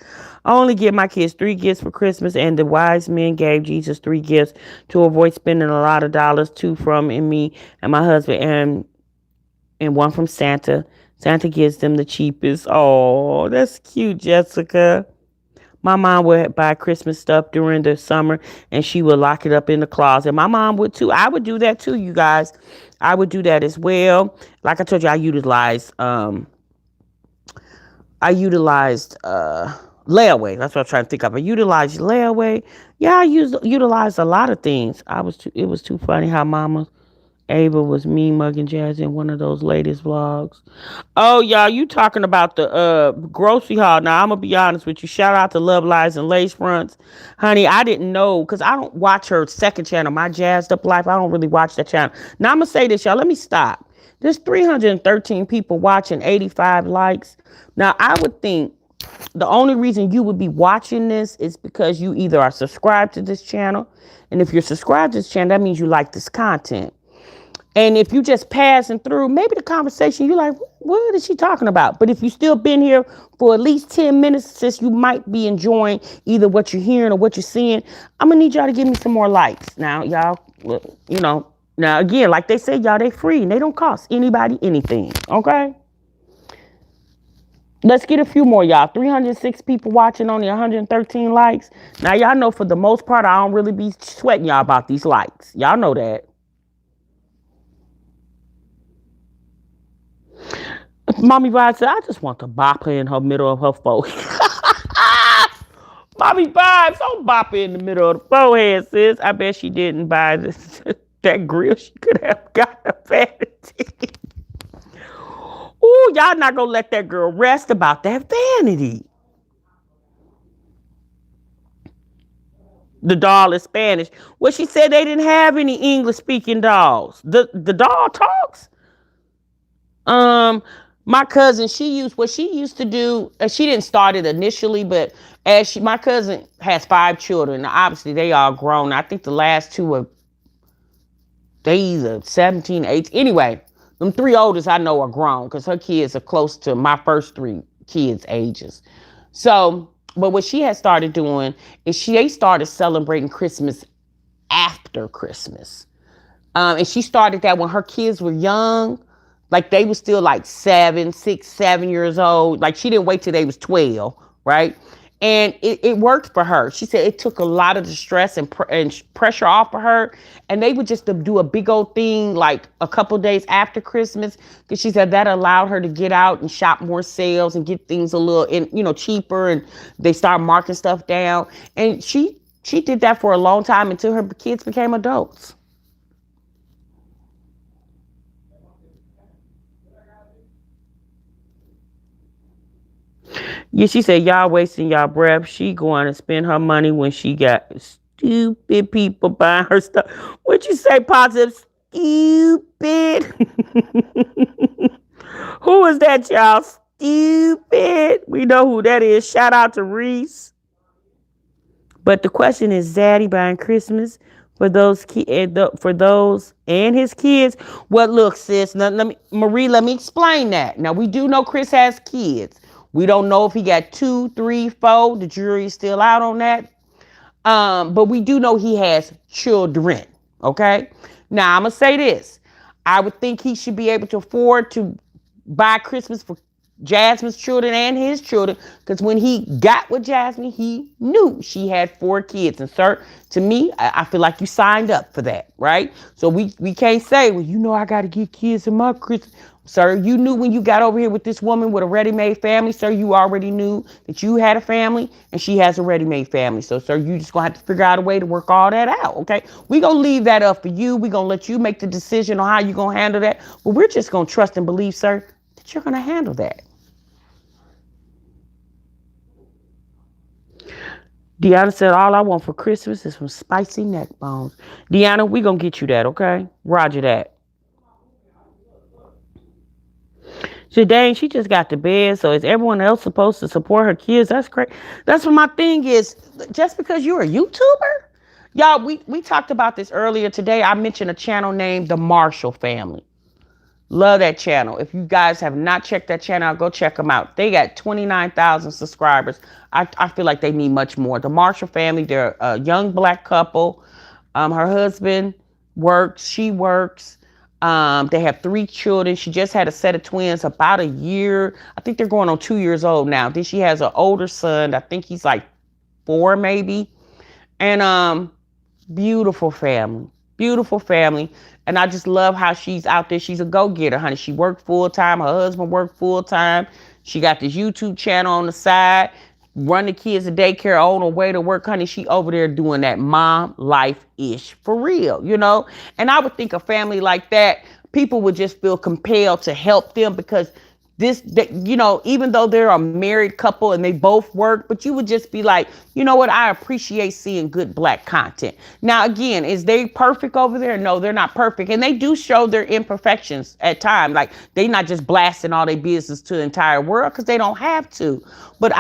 I only give my kids 3 gifts for Christmas, and the wise men gave Jesus 3 gifts to avoid spending a lot of dollars, 2 from and me and my husband, and 1 from Santa. Santa gives them the cheapest. Oh, that's cute, Jessica. My mom would buy Christmas stuff during the summer, and she would lock it up in the closet. My mom would too. I would do that too, you guys. I would do that as well. Like I told you, I utilized layaway. That's what I'm trying to think of. I utilized layaway. Yeah, utilized a lot of things. It was too funny how Mama Ava was me mugging Jazz in one of those latest vlogs. Oh, y'all, you talking about the grocery haul. Now, I'm going to be honest with you. Shout out to Love Lies and Lace Fronts. Honey, I didn't know because I don't watch her second channel, My Jazzed Up Life. I don't really watch that channel. Now, I'm going to say this, y'all. Let me stop. There's 313 people watching, 85 likes. Now, I would think the only reason you would be watching this is because you either are subscribed to this channel. And if you're subscribed to this channel, that means you like this content. And if you just passing through, maybe the conversation, you're like, what is she talking about? But if you still been here for at least 10 minutes, sis, you might be enjoying either what you're hearing or what you're seeing. I'm going to need y'all to give me some more likes. Now, y'all, now again, like they say, y'all, they free and they don't cost anybody anything. Okay? Let's get a few more, y'all. 306 people watching, only 113 likes. Now, y'all know for the most part, I don't really be sweating y'all about these likes. Y'all know that. Mommy Vibes said, I just want to bop her in her middle of her forehead. Mommy Vibes, don't bop her in the middle of the forehead, sis. I bet she didn't buy this that grill. She could have got a vanity. Ooh, y'all not gonna let that girl rest about that vanity. The doll is Spanish. Well, she said they didn't have any English speaking dolls. The doll talks. Um, my cousin, she used what she used to do. She didn't start it initially, but my cousin has 5 children. Now, obviously, they all grown. I think the last two are they either 17, 18. Anyway, them three oldest I know are grown because her kids are close to my first three kids' ages. So, but what she had started doing is they started celebrating Christmas after Christmas. And she started that when her kids were young. Like they were still like 7 years old. Like she didn't wait till they was 12, right? And it worked for her. She said it took a lot of the stress and pressure off of her. And they would just do a big old thing like a couple days after Christmas. Because she said that allowed her to get out and shop more sales and get things a little, cheaper. And they started marking stuff down. And she did that for a long time until her kids became adults. Yeah, she said, y'all wasting y'all breath. She going to spend her money when she got stupid people buying her stuff. What you say, positive? Stupid. Who is that, y'all? Stupid. We know who that is. Shout out to Reese. But the question is, Zaddy buying Christmas for those and his kids? Well, look, sis. Now, let me explain that. Now we do know Chris has kids. We don't know if he got 2, 3, 4. The jury is still out on that. But we do know he has children. Okay. Now I'm gonna say this. I would think he should be able to afford to buy Christmas for Jasmine's children and his children, because when he got with Jasmine, he knew she had 4 kids. And sir, to me, I feel like you signed up for that, right? So we can't say, well, I got to get kids in my Christmas. Sir, you knew when you got over here with this woman with a ready-made family, sir, you already knew that you had a family and she has a ready-made family. So, sir, you just going to have to figure out a way to work all that out, okay? We're going to leave that up for you. We're going to let you make the decision on how you're going to handle that. But we're just going to trust and believe, sir, that you're going to handle that. Deanna said, all I want for Christmas is some spicy neck bones. Deanna, we going to get you that, okay? Roger that. So dang, she just got to bed. So is everyone else supposed to support her kids? That's great. That's what my thing is. Just because you're a YouTuber? Y'all, we talked about this earlier today. I mentioned a channel named The Marshall Family. Love that channel. If you guys have not checked that channel out, go check them out. They got 29,000 subscribers. I feel like they need much more. The Marshall family, they're a young black couple. Her husband works. She works. They have 3 children. She just had a set of twins about a year. I think they're going on 2 years old now. Then she has an older son. I think he's like 4 maybe. And beautiful family. Beautiful family. And I just love how she's out there. She's a go-getter, honey. She worked full-time. Her husband worked full-time. She got this YouTube channel on the side. Run the kids to daycare on her way to work, honey. She over there doing that mom life-ish for real. And I would think a family like that, people would just feel compelled to help them because even though they're a married couple and they both work, but you would just be like, you know what? I appreciate seeing good black content. Now, again, is they perfect over there? No, they're not perfect. And they do show their imperfections at times. Like they not just blasting all their business to the entire world because they don't have to. But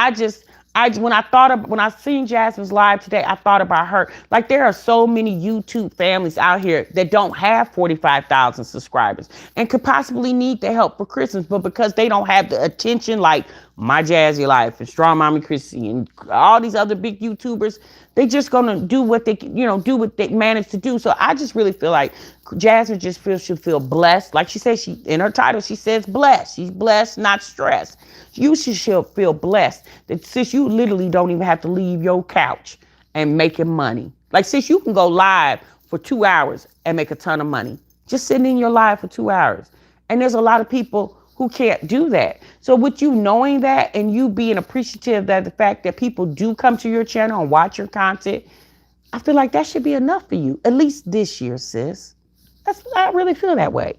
when I seen Jasmine's live today, I thought about her. Like there are so many YouTube families out here that don't have 45,000 subscribers and could possibly need the help for Christmas, but because they don't have the attention like My Jazzy Life and Strong Mommy Chrissy and all these other big YouTubers, they just gonna do what they manage to do. So I just really feel like Jasmine should feel blessed. Like she said, she in her title, she says blessed. She's blessed, not stressed. You should feel blessed that sis, you literally don't even have to leave your couch and making money. Like sis, you can go live for 2 hours and make a ton of money. Just sitting in your live for 2 hours. And there's a lot of people who can't do that. So with you knowing that and you being appreciative that the fact that people do come to your channel and watch your content, I feel like that should be enough for you, at least this year, sis. I really feel that way.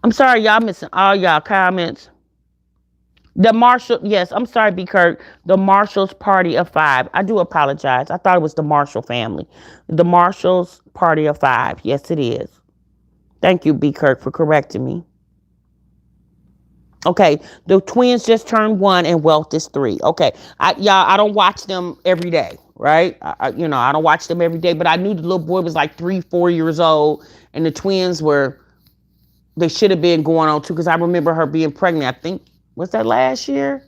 I'm sorry, y'all missing all y'all comments. The Marshall, yes, I'm sorry, B. Kirk. The Marshall's Party of Five. I do apologize. I thought it was the Marshall family. The Marshall's Party of Five. Yes, it is. Thank you, B. Kirk, for correcting me. Okay, the twins just turned 1 and Wealth is 3. Okay, I don't watch them every day, right? I don't watch them every day, but I knew the little boy was like 3, 4 years old, and the twins they should have been going on too, because I remember her being pregnant. I think, was that last year?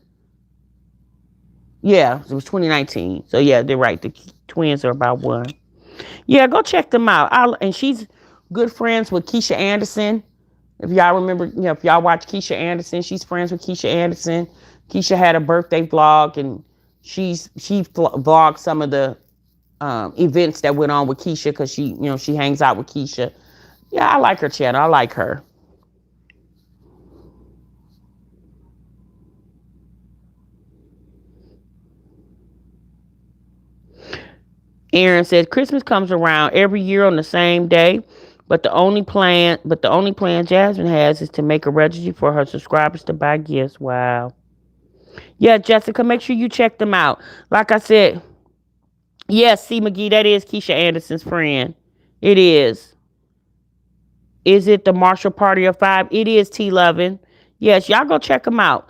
Yeah, it was 2019. So yeah, they're right. The twins are about 1. Yeah, go check them out. And she's good friends with Keisha Anderson. If y'all remember, if y'all watch Keisha Anderson, she's friends with Keisha Anderson. Keisha had a birthday vlog, and she vlogged some of the events that went on with Keisha, because she hangs out with Keisha. Yeah, I like her channel. I like her. Aaron said Christmas comes around every year on the same day, but the only plan Jasmine has is to make a registry for her subscribers to buy gifts. Wow. Yeah, Jessica, make sure you check them out. Like I said, yes, C. McGee, that is Keisha Anderson's friend. It is. Is it the Marshall Party of Five? It is T. Lovin. Yes, y'all go check them out.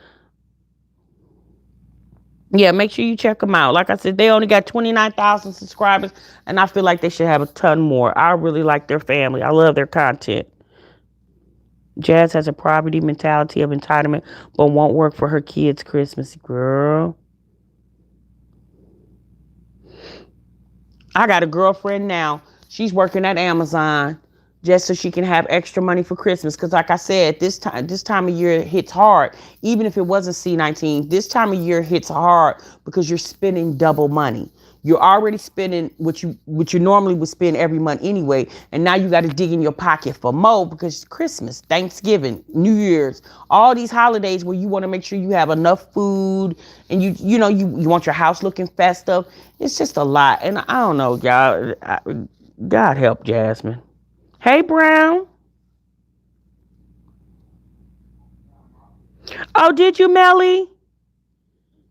Yeah, make sure you check them out. Like I said, they only got 29,000 subscribers, and I feel like they should have a ton more. I really like their family. I love their content. Jazz has a poverty mentality of entitlement, but won't work for her kids' Christmas. Girl. I got a girlfriend now. She's working at Amazon just so she can have extra money for Christmas. Because like I said, this time of year hits hard. Even if it wasn't C-19, this time of year hits hard because you're spending double money. You're already spending what you normally would spend every month anyway, and now you got to dig in your pocket for more because Christmas, Thanksgiving, New Year's, all these holidays where you want to make sure you have enough food, and you want your house looking festive. It's just a lot, and I don't know, y'all. God help Jasmine. Hey, Brown. Oh, did you, Melly?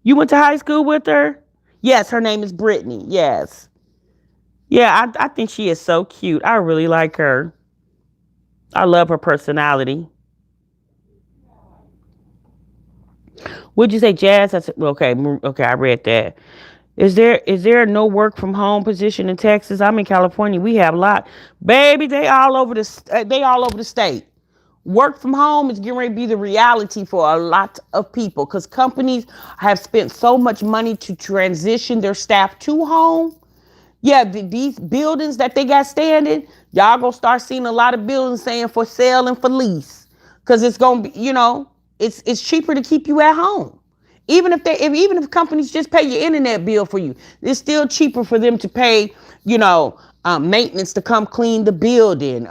You went to high school with her? Yes, her name is Brittany. Yes. Yeah, I think she is so cute. I really like her. I love her personality. Would you say Jazz? Okay, okay, I read that. Is there no work from home position in Texas? I'm in California. We have a lot. Baby, they all over the state. Work from home is getting ready to be the reality for a lot of people because companies have spent so much money to transition their staff to home. Yeah, these buildings that they got standing, y'all gonna start seeing a lot of buildings saying for sale and for lease, because it's gonna be, it's cheaper to keep you at home. Even if companies just pay your internet bill for you, it's still cheaper for them to pay, maintenance to come clean the building,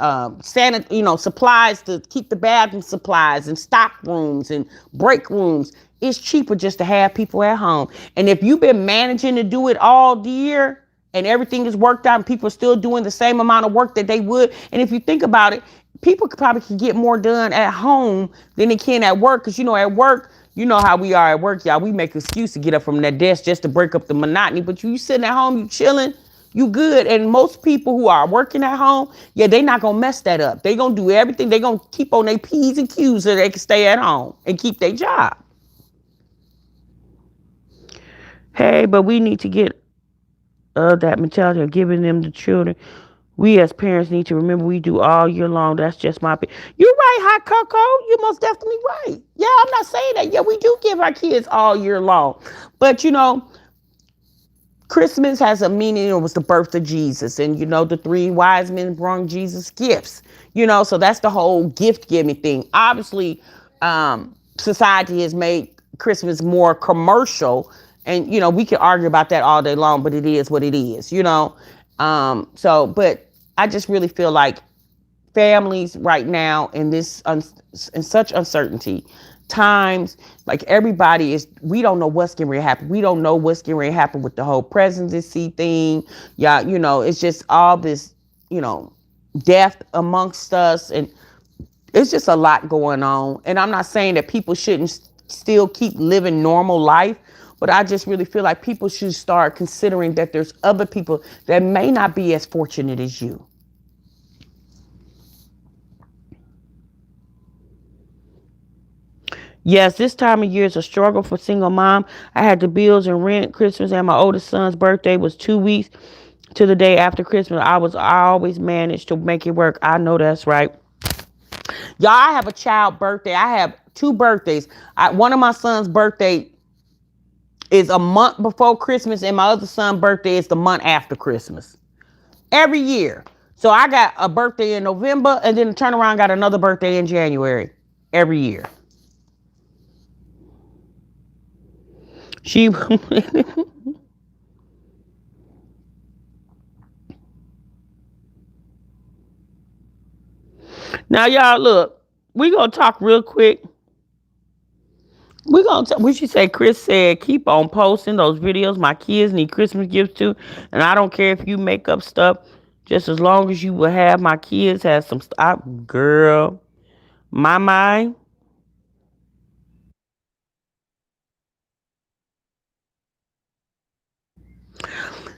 supplies to keep the bathroom supplies and stock rooms and break rooms. It's cheaper just to have people at home. And if you've been managing to do it all year, and everything is worked out and people are still doing the same amount of work that they would. And if you think about it, people probably can get more done at home than they can at work. Because, at work, you know how we are at work, y'all. We make an excuse to get up from that desk just to break up the monotony. But you sitting at home, you chilling, you good. And most people who are working at home, yeah, they not going to mess that up. They going to do everything. They going to keep on their P's and Q's so they can stay at home and keep their job. Hey, but we need to get that mentality of giving them the children. We as parents need to remember we do all year long. That's just my opinion. You're right, Hot Cocoa. You're most definitely right. Yeah, I'm not saying that. Yeah, we do give our kids all year long. But, Christmas has a meaning. It was the birth of Jesus. And, the 3 wise men brought Jesus gifts. So that's the whole gift giving thing. Obviously, society has made Christmas more commercial. And, we can argue about that all day long, but it is what it is, but I just really feel like families right now in in such uncertainty times. Like everybody is, we don't know what's getting ready to happen. We don't know what's getting ready to happen with the whole presidency thing. Yeah, it's just all this, you know, death amongst us, and it's just a lot going on. And I'm not saying that people shouldn't still keep living normal life, but I just really feel like people should start considering that there's other people that may not be as fortunate as you. Yes, this time of year is a struggle for single mom. I had the bills and rent, Christmas, and my oldest son's birthday was 2 weeks to the day after Christmas. I always managed to make it work. I know that's right. Y'all, I have a child birthday. I have two birthdays. One of my son's birthday is a month before Christmas, and my other son's birthday is the month after Christmas. Every year. So I got a birthday in November, and then turn around got another birthday in January. Every year. She Now y'all look, we gonna talk real quick. We should say Chris said keep on posting those videos my kids need Christmas gifts to, and I don't care if you make up stuff, just as long as you will have my kids have some stuff. Girl, my mind.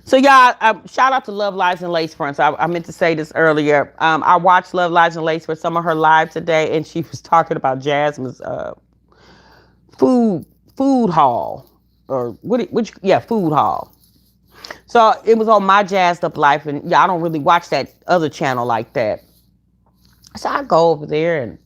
So y'all, shout out to Love Lives and Lace Fronts. I meant to say this earlier. I watched Love Lives and Lace for some of her live today, and she was talking about Jasmine's food food hall, or which yeah, food hall. So it was on My Jazzed Up Life, and yeah, I don't really watch that other channel like that. So I go over there and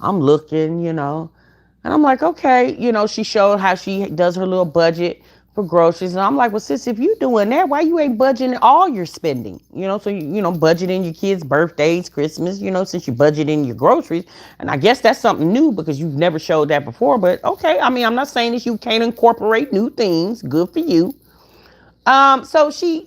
I'm looking, and I'm like, okay, she showed how she does her little budget for groceries, and I'm like, well, sis, if you doing that, why you ain't budgeting all your spending? So budgeting your kids' birthdays, Christmas, since you budgeting your groceries, and I guess that's something new because you've never showed that before. But okay, I mean, I'm not saying that you can't incorporate new things. Good for you. So she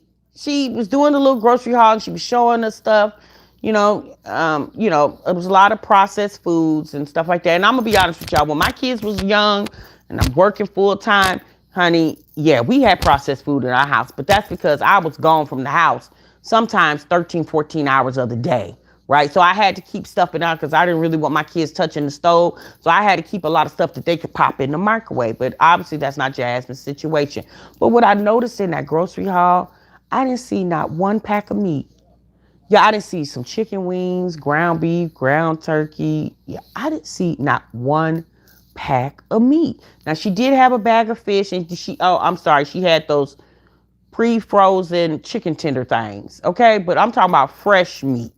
was doing the little grocery haul and she was showing us stuff. It was a lot of processed foods and stuff like that. And I'm gonna be honest with y'all, when my kids was young and I'm working full time, honey, yeah, we had processed food in our house, but that's because I was gone from the house sometimes 13, 14 hours of the day. Right. So I had to keep stuff in out because I didn't really want my kids touching the stove. So I had to keep a lot of stuff that they could pop in the microwave. But obviously that's not Jasmine's situation. But what I noticed in that grocery haul, I didn't see not one pack of meat. Yeah, I didn't see some chicken wings, ground beef, ground turkey. Yeah, I didn't see not one pack of meat. Now she did have a bag of fish, and I'm sorry, she had those pre-frozen chicken tender things. Okay, but I'm talking about fresh meat.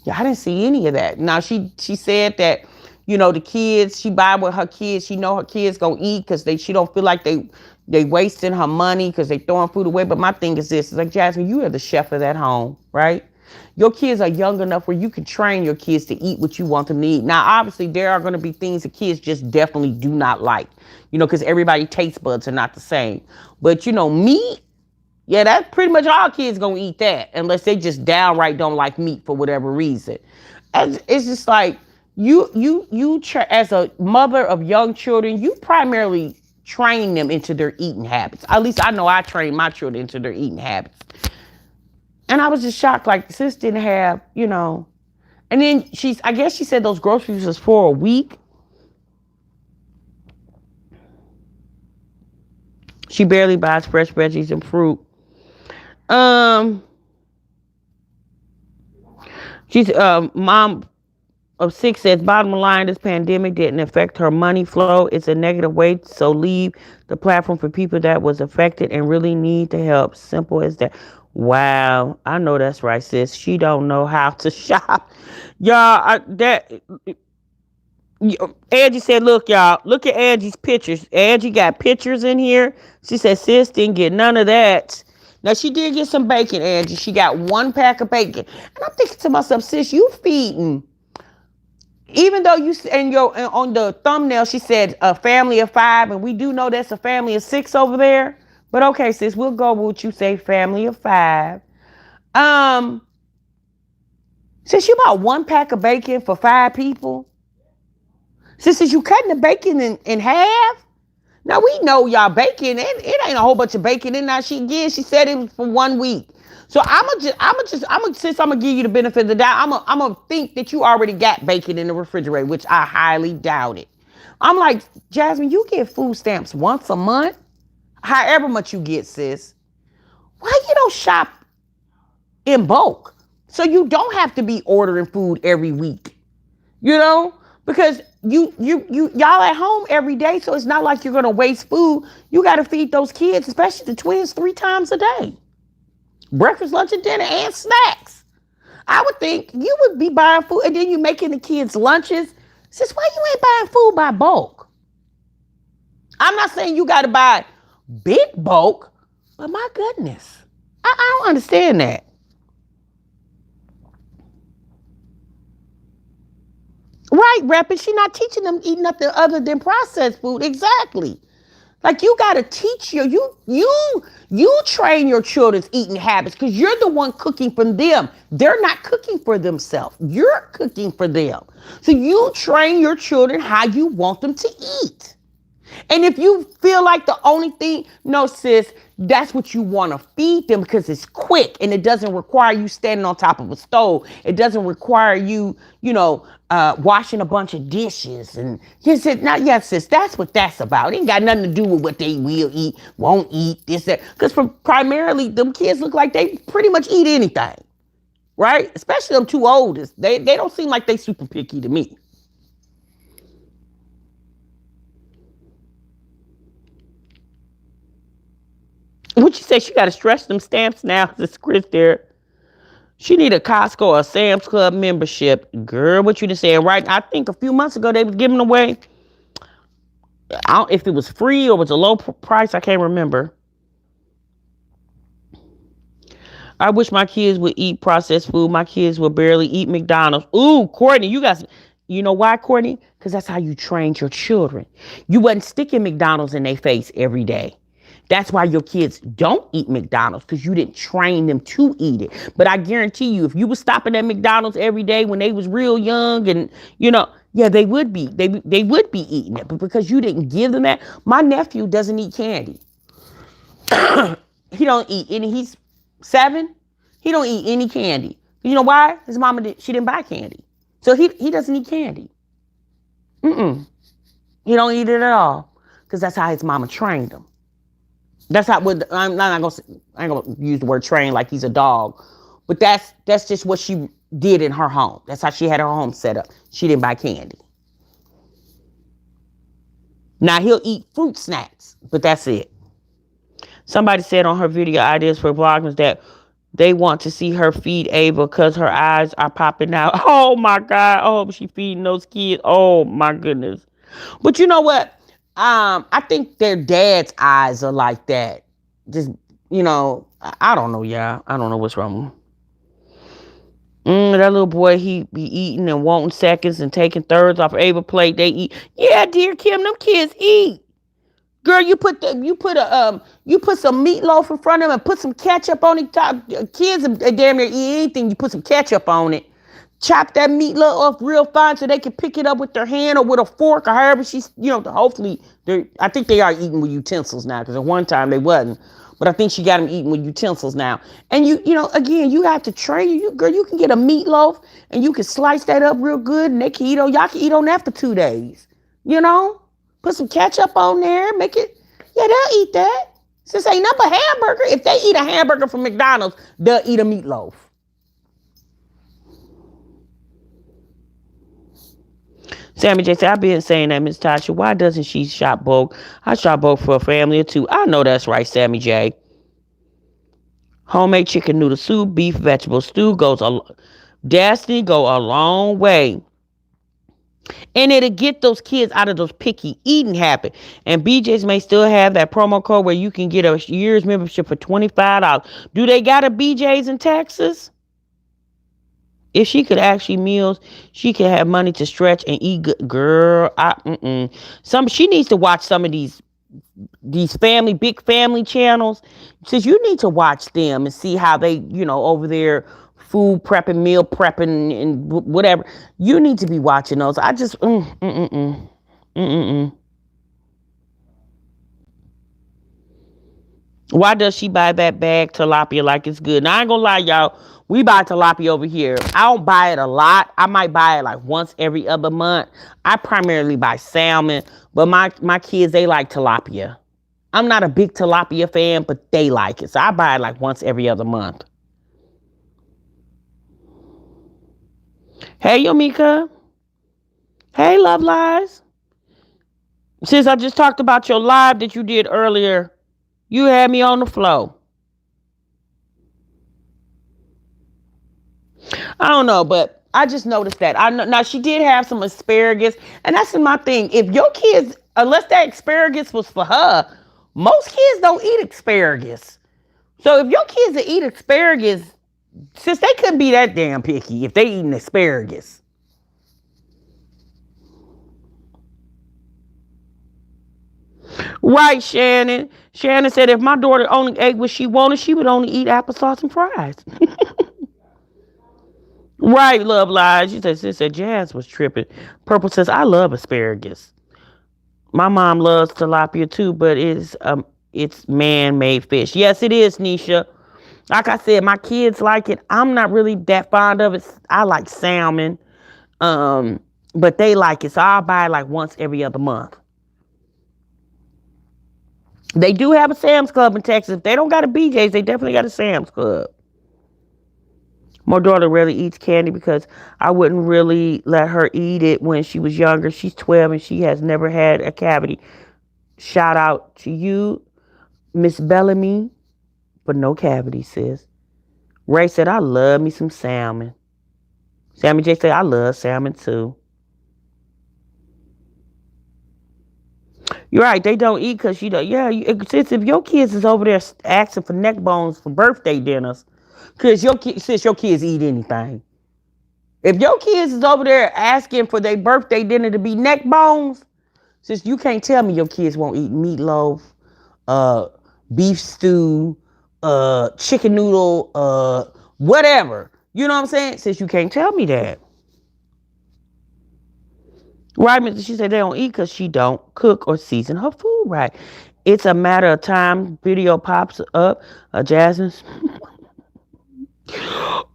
Yeah, I didn't see any of that. Now she said that, the kids, she buy what her kids, she know her kids gonna eat because she don't feel like they wasting her money because they throwing food away. But my thing is this, it's like, Jasmine, you are the chef of that home, right? Your kids are young enough where you can train your kids to eat what you want them to eat. Now, obviously, there are going to be things that kids just definitely do not like, because everybody's taste buds are not the same. But, meat, yeah, that's pretty much all kids gonna eat that unless they just downright don't like meat for whatever reason. And it's just like as a mother of young children, you primarily train them into their eating habits. At least I know I train my children into their eating habits. And I was just shocked, like sis didn't have, And then I guess she said those groceries was for a week. She barely buys fresh veggies and fruit. Um, she's mom of six says, bottom line, this pandemic didn't affect her money flow. It's a negative way, so leave the platform for people that was affected and really need the help. Simple as that. Wow, I know that's right, sis. She don't know how to shop, y'all. Angie said, look, y'all, look at Angie's pictures. Angie got pictures in here. She said, sis didn't get none of that. Now, she did get some bacon, Angie. She got one pack of bacon. And I'm thinking to myself, sis, you feeding. Even though you and on the thumbnail, she said a family of five, and we do know that's a family of six over there. But okay, sis, we'll go with what you say, family of five. Um, Since you bought one pack of bacon for 5 people, since you cutting the bacon in half. Now we know y'all bacon. It ain't a whole bunch of bacon in there. She said it was for 1 week. So since I'm gonna give you the benefit of the doubt, I'm gonna think that you already got bacon in the refrigerator, which I highly doubt it. I'm like, Jasmine, you get food stamps once a month, however much you get, sis. Why you don't shop in bulk? So you don't have to be ordering food every week. You know? Because y'all at home every day, so it's not like you're gonna waste food. You gotta feed those kids, especially the twins, 3 times a day. Breakfast, lunch, and dinner, and snacks. I would think you would be buying food and then you making the kids lunches. Sis, why you ain't buying food by bulk? I'm not saying you gotta buy big bulk, but my goodness. I don't understand that. Right, Rapping. She not teaching them eat nothing other than processed food. Exactly. Like you gotta teach you train your children's eating habits because you're the one cooking for them. They're not cooking for themselves. You're cooking for them. So you train your children how you want them to eat. And if you feel like the only thing, no, sis, that's what you want to feed them because it's quick and it doesn't require you standing on top of a stove. It doesn't require you, washing a bunch of dishes. And he said, "Not yes, sis, that's what that's about. It ain't got nothing to do with what they will eat, won't eat, this, that." Because primarily, them kids look like they pretty much eat anything, right? Especially them two oldest. They don't seem like they super picky to me. What you say? She got to stretch them stamps now. This Chris there. She need a Costco or a Sam's Club membership. Girl, what you just saying, right? I think a few months ago they was giving away. I don't if it was free or was a low price. I can't remember. I wish my kids would eat processed food. My kids will barely eat McDonald's. Ooh, Courtney, you know why, Courtney? Because that's how you trained your children. You wasn't sticking McDonald's in their face every day. That's why your kids don't eat McDonald's because you didn't train them to eat it. But I guarantee you, if you were stopping at McDonald's every day when they was real young and, yeah, they would be. They would be eating it. But because you didn't give them that, my nephew doesn't eat candy. He don't eat any. He's 7. He don't eat any candy. You know why? His mama she didn't buy candy, so he doesn't eat candy. Mm-mm. He don't eat it at all because that's how his mama trained him. That's how. I'm not gonna. I ain't gonna use the word train like he's a dog, but that's just what she did in her home. That's how she had her home set up. She didn't buy candy. Now he'll eat fruit snacks, but that's it. Somebody said on her video ideas for vloggers that they want to see her feed Ava because her eyes are popping out. Oh my God. Oh, she feeding those kids. Oh my goodness. But you know what? I think their dad's eyes are like that. Just, I don't know, y'all. I don't know what's wrong. That little boy, he be eating and wanting seconds and taking thirds off Ava plate. They eat. Yeah, dear Kim, them kids eat. Girl, you put some meatloaf in front of them and put some ketchup on it. Kids damn near eat anything. You put some ketchup on it. Chop that meatloaf off real fine so they can pick it up with their hand or with a fork or however she's. Hopefully, I think they are eating with utensils now because at one time they wasn't. But I think she got them eating with utensils now. And again, you have to train you, girl. You can get a meatloaf and you can slice that up real good, and y'all can eat on that for 2 days. Put some ketchup on there, make it. Yeah, they'll eat that. Since ain't nothing but hamburger. If they eat a hamburger from McDonald's, they'll eat a meatloaf. Sammy J said, I've been saying that, Miss Tasha. Why doesn't she shop bulk? I shop bulk for a family or two. I know that's right, Sammy J. Homemade chicken noodle soup, beef, vegetable stew Destiny go a long way. And it'll get those kids out of those picky eating habit. And BJ's may still have that promo code where you can get a year's membership for $25. Do they got a BJ's in Texas? If she could actually meals, she could have money to stretch and eat good. Girl, she needs to watch some of these big family channels. Says you need to watch them and see how they, over there food prepping, meal prepping, and whatever. You need to be watching those. I just, mm. Why does she buy that bag tilapia like it's good? Now, I ain't gonna lie, y'all. We buy tilapia over here. I don't buy it a lot. I might buy it like once every other month. I primarily buy salmon, but my kids, they like tilapia. I'm not a big tilapia fan, but they like it. So I buy it like once every other month. Hey, Yomika. Hey, Love Lies. Since I just talked about your live that you did earlier, you had me on the flow. I don't know, but I just noticed that. I know now she did have some asparagus, and that's my thing. If your kids, unless that asparagus was for her, most kids don't eat asparagus. So if your kids that eat asparagus, since they couldn't be that damn picky if they eating asparagus. Right, Shannon. Shannon said if my daughter only ate what she wanted, she would only eat applesauce and fries. Right, Love Lies. She said, sis said Jazz was tripping. Purple says, I love asparagus. My mom loves tilapia too, but it's man-made fish. Yes, it is, Nisha. Like I said, my kids like it. I'm not really that fond of it. I like salmon. But they like it, so I'll buy it like once every other month. They do have a Sam's Club in Texas. If they don't got a BJ's, they definitely got a Sam's Club. My daughter rarely eats candy because I wouldn't really let her eat it when she was younger. She's 12 and she has never had a cavity. Shout out to you, Miss Bellamy, but no cavity, sis. Ray said, I love me some salmon. Sammy J said, I love salmon too. You're right. They don't eat because you know. Yeah, since if your kids is over there asking for neck bones for birthday dinners, because since your kids eat anything, if your kids is over there asking for their birthday dinner to be neck bones, since you can't tell me your kids won't eat meatloaf, uh, beef stew, chicken noodle, whatever. You know what I'm saying? Since you can't tell me that. Right, she said they don't eat because she don't cook or season her food right. It's a matter of time. Video pops up. Jasmine.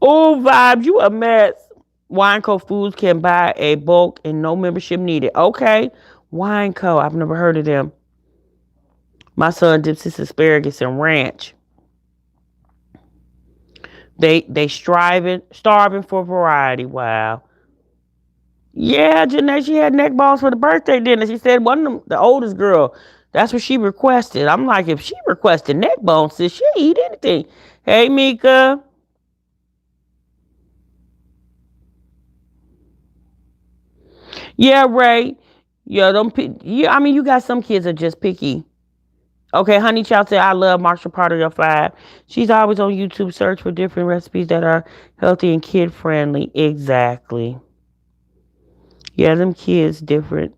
Oh, Vibes, you a mess. Wineco Foods can buy a bulk and no membership needed. Okay. Wineco. I've never heard of them. My son dips his asparagus in ranch. They starving for variety. Wow. Yeah, Janae, she had neck bones for the birthday dinner. She said one of them, the oldest girl, that's what she requested. I'm like, if she requested neck bones, sis, she'll eat anything. Hey, Mika. Yeah, Ray. Yeah, I mean, you got some kids that are just picky. Okay, Honey Child said, I love Marshall Potter your 5. She's always on YouTube, search for different recipes that are healthy and kid friendly. Exactly. Yeah, them kids different.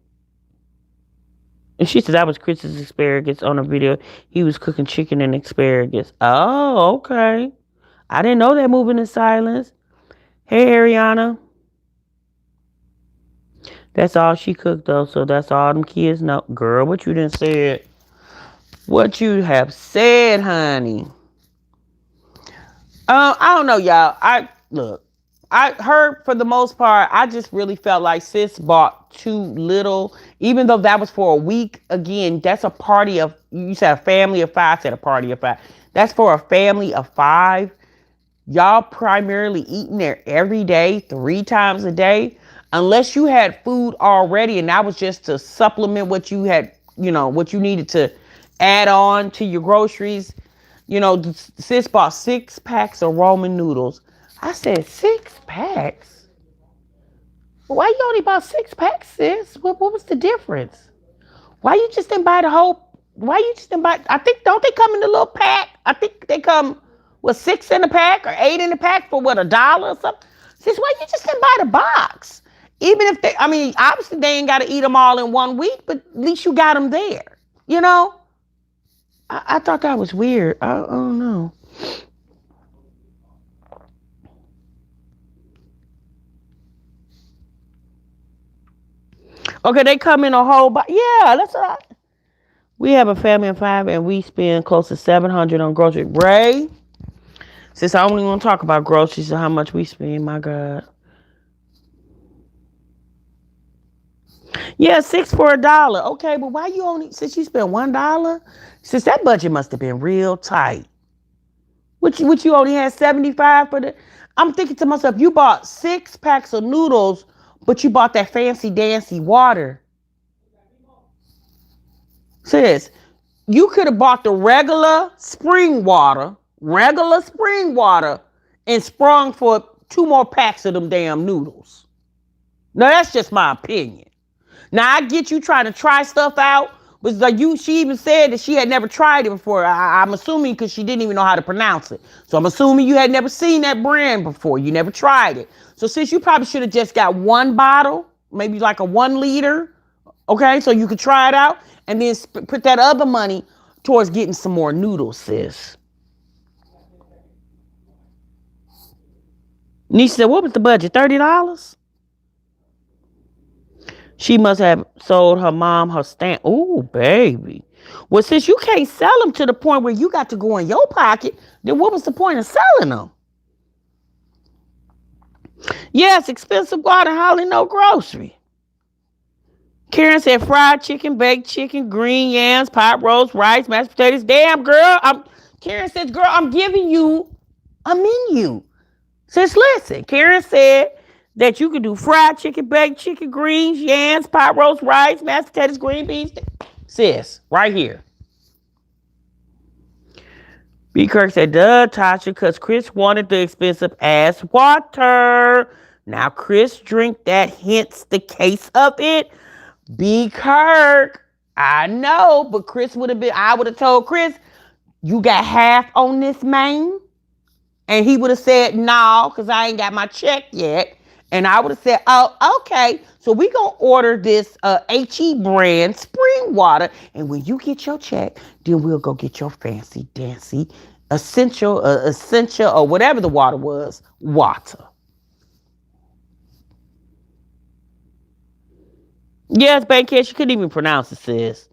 And she said that was Chris's asparagus on a video. He was cooking chicken and asparagus. Oh, okay. I didn't know that moving in silence. Hey, Ariana. That's all she cooked, though, so that's all them kids know. Girl, what you done said? What you have said, honey. I don't know, y'all. I heard for the most part, I just really felt like sis bought too little, even though that was for a week. Again, that's a party of, you said a family of 5, said a party of 5. That's for a family of 5. Y'all primarily eating there every day, 3 times a day, unless you had food already and that was just to supplement what you had, what you needed to add on to your groceries. Sis bought 6 packs of Roman noodles. I said, 6 packs? Why you only bought 6 packs, sis? What was the difference? Why you just didn't buy the whole? Why you just didn't buy? I think, don't they come in a little pack? I think they come with 6 in a pack or 8 in a pack for what, $1 or something? Sis, why you just didn't buy the box? Even if obviously they ain't got to eat them all in 1 week, but at least you got them there. I thought that was weird. I don't know. Okay, they come in a whole yeah, that's all right. We have a family of 5 and we spend close to 700 on groceries. Ray, since I only want to talk about groceries and how much we spend, my God. Yeah, 6 for $1. Okay, but why you only, since you spent $1? Since that budget must have been real tight. Which you only had 75 for the. I'm thinking to myself, you bought 6 packs of noodles, but you bought that fancy dancy water. Sis, you could have bought the regular spring water, and sprung for 2 more packs of them damn noodles. Now that's just my opinion. Now I get you trying to try stuff out, but like she even said that she had never tried it before. I'm assuming because she didn't even know how to pronounce it. So I'm assuming you had never seen that brand before. You never tried it. So since you probably should have just got 1 bottle, maybe like a 1 liter, okay, so you could try it out, and then put that other money towards getting some more noodles, sis. Nisha said, "What was the budget? $30." She must have sold her mom her stamp. Ooh, baby. Well, since you can't sell them to the point where you got to go in your pocket, then what was the point of selling them? Yes, expensive water, hardly no grocery. Karen said fried chicken, baked chicken, green yams, pot roast, rice, mashed potatoes. Damn, girl. Karen says, girl, I'm giving you a menu. Sis, listen. Karen said that you could do fried chicken, baked chicken, greens, yams, pot roast, rice, mashed potatoes, green beans. Sis, right here. B. Kirk said, duh, Tasha, because Chris wanted the expensive ass water. Now Chris drink that, hence the case of it. B. Kirk, I know, but I would have told Chris, you got half on this, man. And he would have said, no, because I ain't got my check yet. And I would have said, oh, okay. So we going to order this HE brand spring water. And when you get your check, then we'll go get your fancy, dancy, essential, or whatever the water was, water. Yes, Bankhead, she couldn't even pronounce it, sis.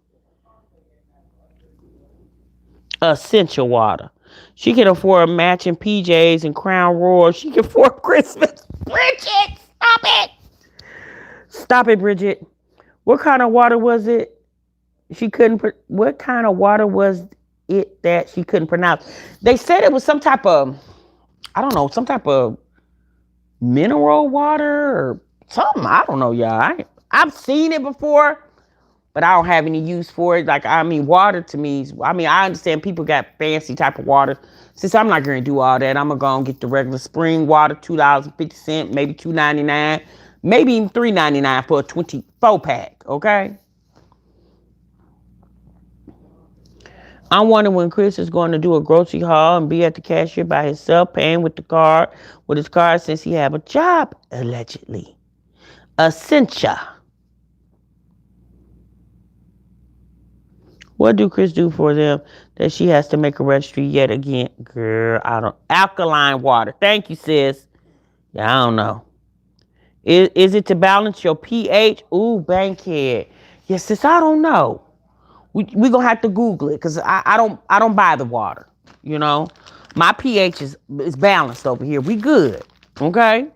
Essential water. She can afford matching PJs and Crown Royal. She can afford Christmas. Bridget, stop it. Stop it, Bridget. What kind of water was it? What kind of water was it that she couldn't pronounce? They said it was some type of, I don't know, some type of mineral water or something. I don't know, y'all. I've seen it before, but I don't have any use for it. Like, I mean, water to me, I understand people got fancy type of water. Since I'm not going to do all that, I'm going to go and get the regular spring water, $2.50, maybe $2.99, maybe even $3.99 for a 24 pack, okay? I'm wondering when Chris is going to do a grocery haul and be at the cashier by himself, paying with his card, since he have a job, allegedly. Essentia. What do Chris do for them that she has to make a registry yet again? Girl, I don't. Alkaline water. Thank you, sis. Yeah, I don't know. Is it to balance your pH? Ooh, bankhead. Yes, sis, I don't know. We gonna have to Google it because I don't buy the water. You know, my pH is balanced over here. We good. Okay.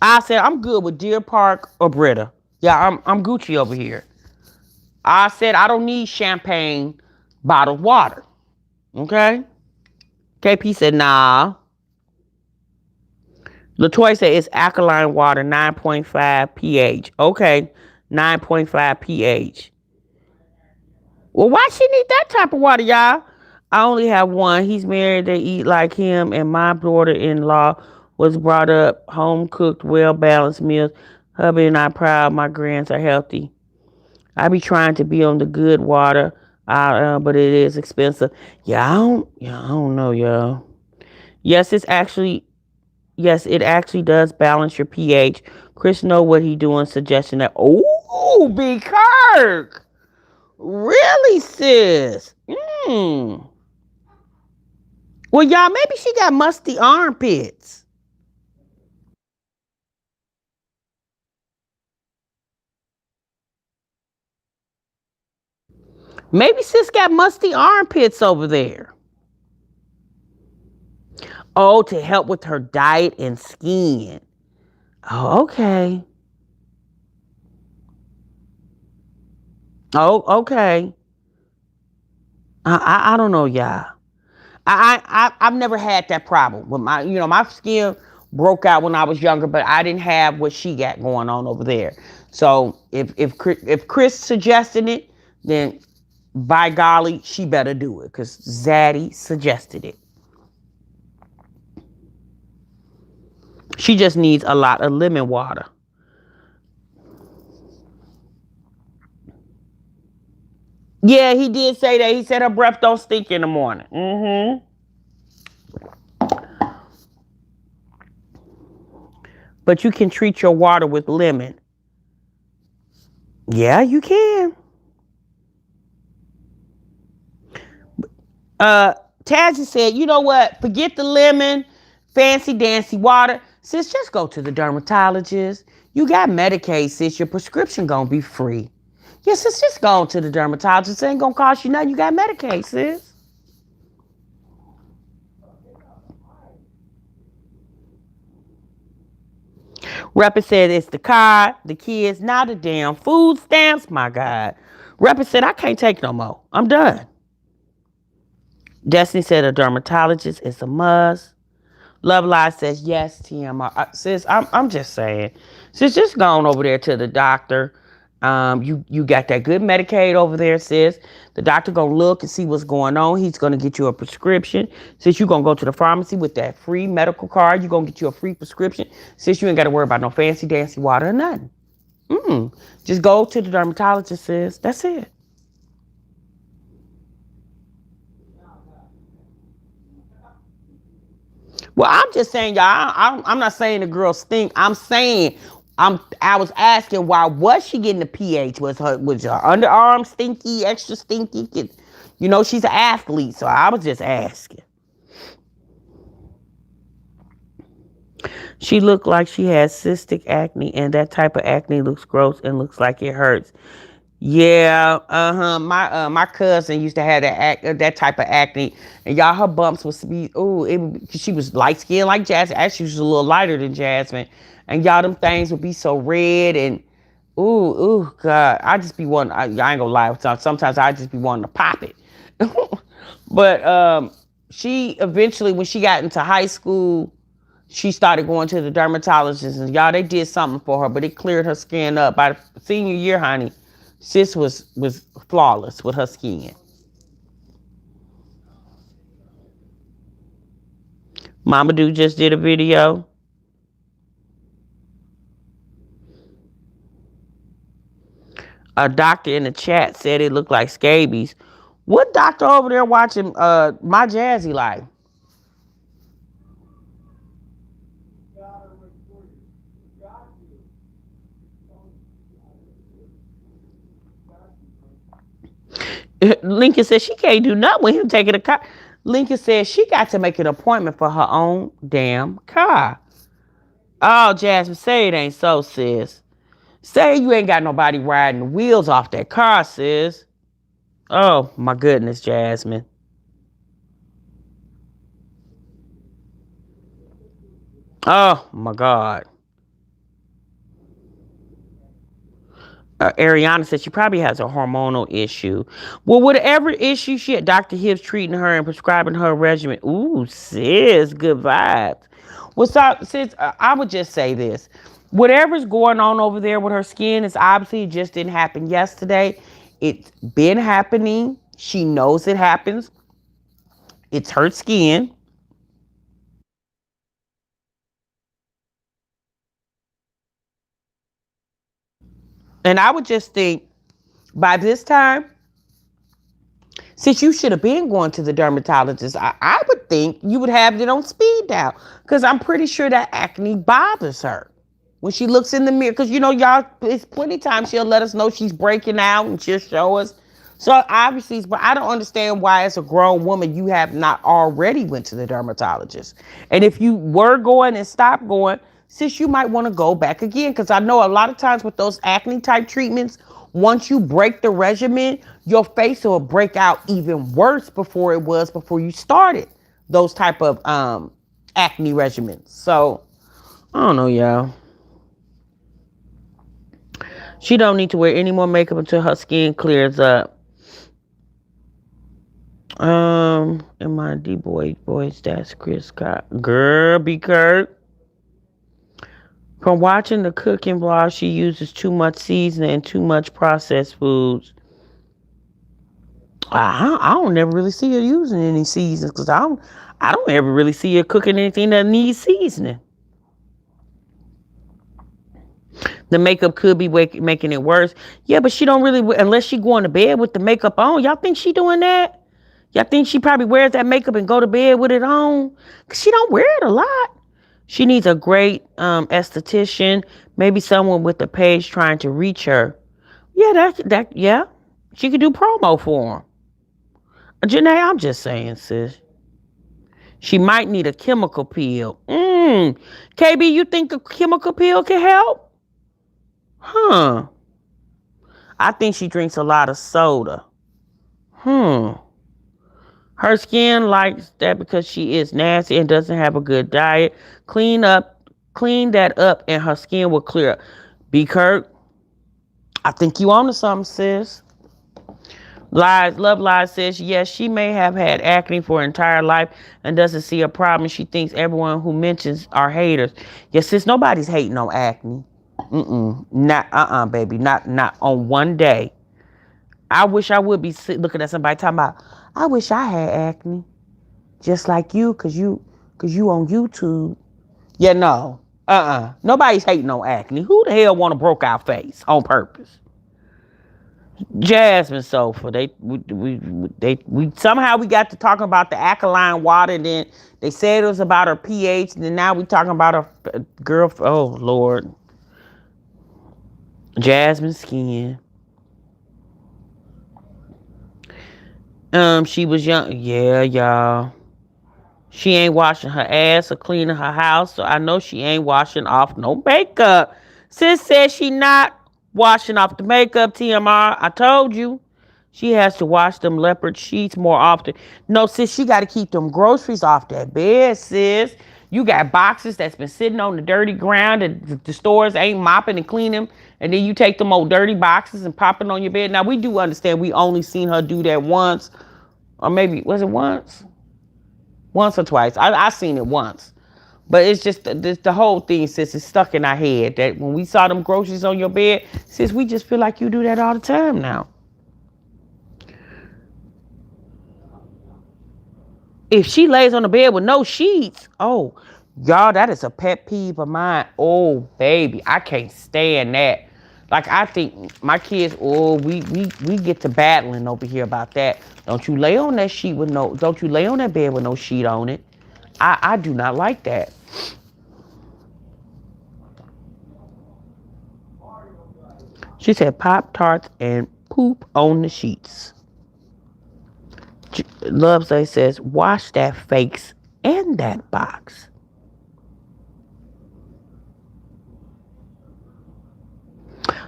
I said I'm good with Deer Park or Brita. Yeah, I'm Gucci over here. I said I don't need champagne bottled water. Okay. KP said nah. Latoya said it's alkaline water, 9.5 pH. Okay, 9.5 pH. Well, why she need that type of water, y'all? I only have one. He's married. They eat like him, and my daughter-in-law was brought up home cooked, well balanced meals. Hubby and I proud my grands are healthy. I be trying to be on the good water, but it is expensive. I don't know, y'all. Yes, it actually does balance your pH. Chris know what he doing, suggesting that. Oh, B. Kirk. Really, sis? Well, y'all, maybe she got musty armpits. Maybe sis got musty armpits over there. Oh, to help with her diet and skin. Oh, okay. Oh, okay. I don't know, y'all. I've never had that problem with my skin broke out when I was younger, but I didn't have what she got going on over there. So if Chris suggested it, then by golly, she better do it because Zaddy suggested it. She just needs a lot of lemon water. Yeah, he did say that. He said her breath don't stink in the morning. But you can treat your water with lemon. Yeah, you can. Uh, Tasha said, you know what? Forget the lemon, fancy dancy water. Sis, just go to the dermatologist. You got Medicaid, sis. Your prescription gonna be free. Yes, sis, just go to the dermatologist. It ain't gonna cost you nothing. You got Medicaid, sis. Rapper said it's the car, the kids, not the damn food stamps. My God. Rapper said, I can't take no more. I'm done. Destiny said a dermatologist is a must. Love Live says yes, TMR. Sis, I'm just saying. Sis, just going over there to the doctor. You got that good Medicaid over there, sis. The doctor gonna look and see what's going on. He's gonna get you a prescription. Sis, you gonna go to the pharmacy with that free medical card. You gonna get you a free prescription. Sis, you ain't gotta worry about no fancy dancy water or nothing. Just go to the dermatologist, sis. That's it. Well, I'm just saying, y'all. I'm not saying the girl stink. I'm saying, I was asking why was she getting the pH? Was her underarm stinky, extra stinky? She's an athlete, so I was just asking. She looked like she had cystic acne, and that type of acne looks gross and looks like it hurts. Yeah, My cousin used to have that type of acne, and y'all, her bumps was be she was light skinned like Jasmine. Actually, she was a little lighter than Jasmine, and y'all, them things would be so red and God, I just be wanting. I ain't gonna lie. Sometimes I just be wanting to pop it. But she eventually, when she got into high school, she started going to the dermatologist, and y'all, they did something for her, but it cleared her skin up. By the senior year, honey, sis was flawless with her skin. Mama Doo just did a video. A doctor in the chat said it looked like scabies. What doctor over there watching my Jazzy Life? Lincoln said she can't do nothing with him taking a car. Lincoln said she got to make an appointment for her own damn car. Oh, Jasmine, say it ain't so, sis. Say you ain't got nobody riding the wheels off that car, sis. Oh, my goodness, Jasmine. Oh, my God. Ariana said she probably has a hormonal issue. Well, whatever issue she had, Dr. Hibbs treating her and prescribing her a regimen. Ooh, sis, good vibes. Well, so, sis, I would just say this. Whatever's going on over there with her skin is obviously it just didn't happen yesterday. It's been happening. She knows it happens. It's her skin. And I would just think by this time, since you should have been going to the dermatologist, I would think you would have it on speed dial. Because I'm pretty sure that acne bothers her. When she looks in the mirror, because y'all, it's plenty of times she'll let us know she's breaking out and she'll show us. So obviously, but I don't understand why as a grown woman you have not already went to the dermatologist. And if you were going and stopped going, sis, you might want to go back again. Because I know a lot of times with those acne type treatments, Once you break the regimen, your face will break out even worse before it was before you started those type of acne regimens. So I don't know, y'all. She don't need to wear any more makeup until her skin clears up. In my D boys, that's Chris Scott. Girl, be Kurt. From watching the cooking vlog, she uses too much seasoning and too much processed foods. I don't never really see her using any seasons because I don't ever really see her cooking anything that needs seasoning. The makeup could be making it worse. Yeah, but she don't really, unless she going to bed with the makeup on. Y'all think she doing that? Y'all think she probably wears that makeup and go to bed with it on? Because she don't wear it a lot. She needs a great esthetician, maybe someone with a page trying to reach her. Yeah, yeah. She could do promo for him. Janae, I'm just saying, sis. She might need a chemical peel. KB, you think a chemical peel can help? Huh. I think she drinks a lot of soda. Her skin likes that because she is nasty and doesn't have a good diet. Clean that up and her skin will clear up. B. Kirk, I think you on to something, sis. Love Lies says, yes, she may have had acne for her entire life and doesn't see a problem. She thinks everyone who mentions are haters. Yes, sis, nobody's hating on acne. Not, baby. Not on one day. I wish I would be looking at somebody talking about, I wish I had acne. Just like you, cause you on YouTube. Yeah, no. Nobody's hating on acne. Who the hell want a broke out face on purpose? Jasmine Sofa. We somehow we got to talking about the alkaline water, and then they said it was about her pH, and then now we talking about her girl. Oh Lord, Jasmine skin. She was young. Yeah, y'all. She ain't washing her ass or cleaning her house, so I know she ain't washing off no makeup. Sis says she not washing off the makeup, TMR. I told you. She has to wash them leopard sheets more often. No, sis, she got to keep them groceries off that bed, sis. You got boxes that's been sitting on the dirty ground and the stores ain't mopping and cleaning them. And then you take them old dirty boxes and pop it on your bed. Now, we do understand we only seen her do that once. Or maybe, was it once? Once or twice. I seen it once. But it's just the whole thing, sis, is stuck in our head that when we saw them groceries on your bed, sis, we just feel like you do that all the time now. If she lays on the bed with no sheets, oh, y'all, that is a pet peeve of mine. Oh, baby, I can't stand that. Like, I think my kids, we get to battling over here about that. Don't you lay on that sheet with no, don't you lay on that bed with no sheet on it. I do not like that. She said Pop-Tarts and poop on the sheets. Lovesley says, wash that face and that box.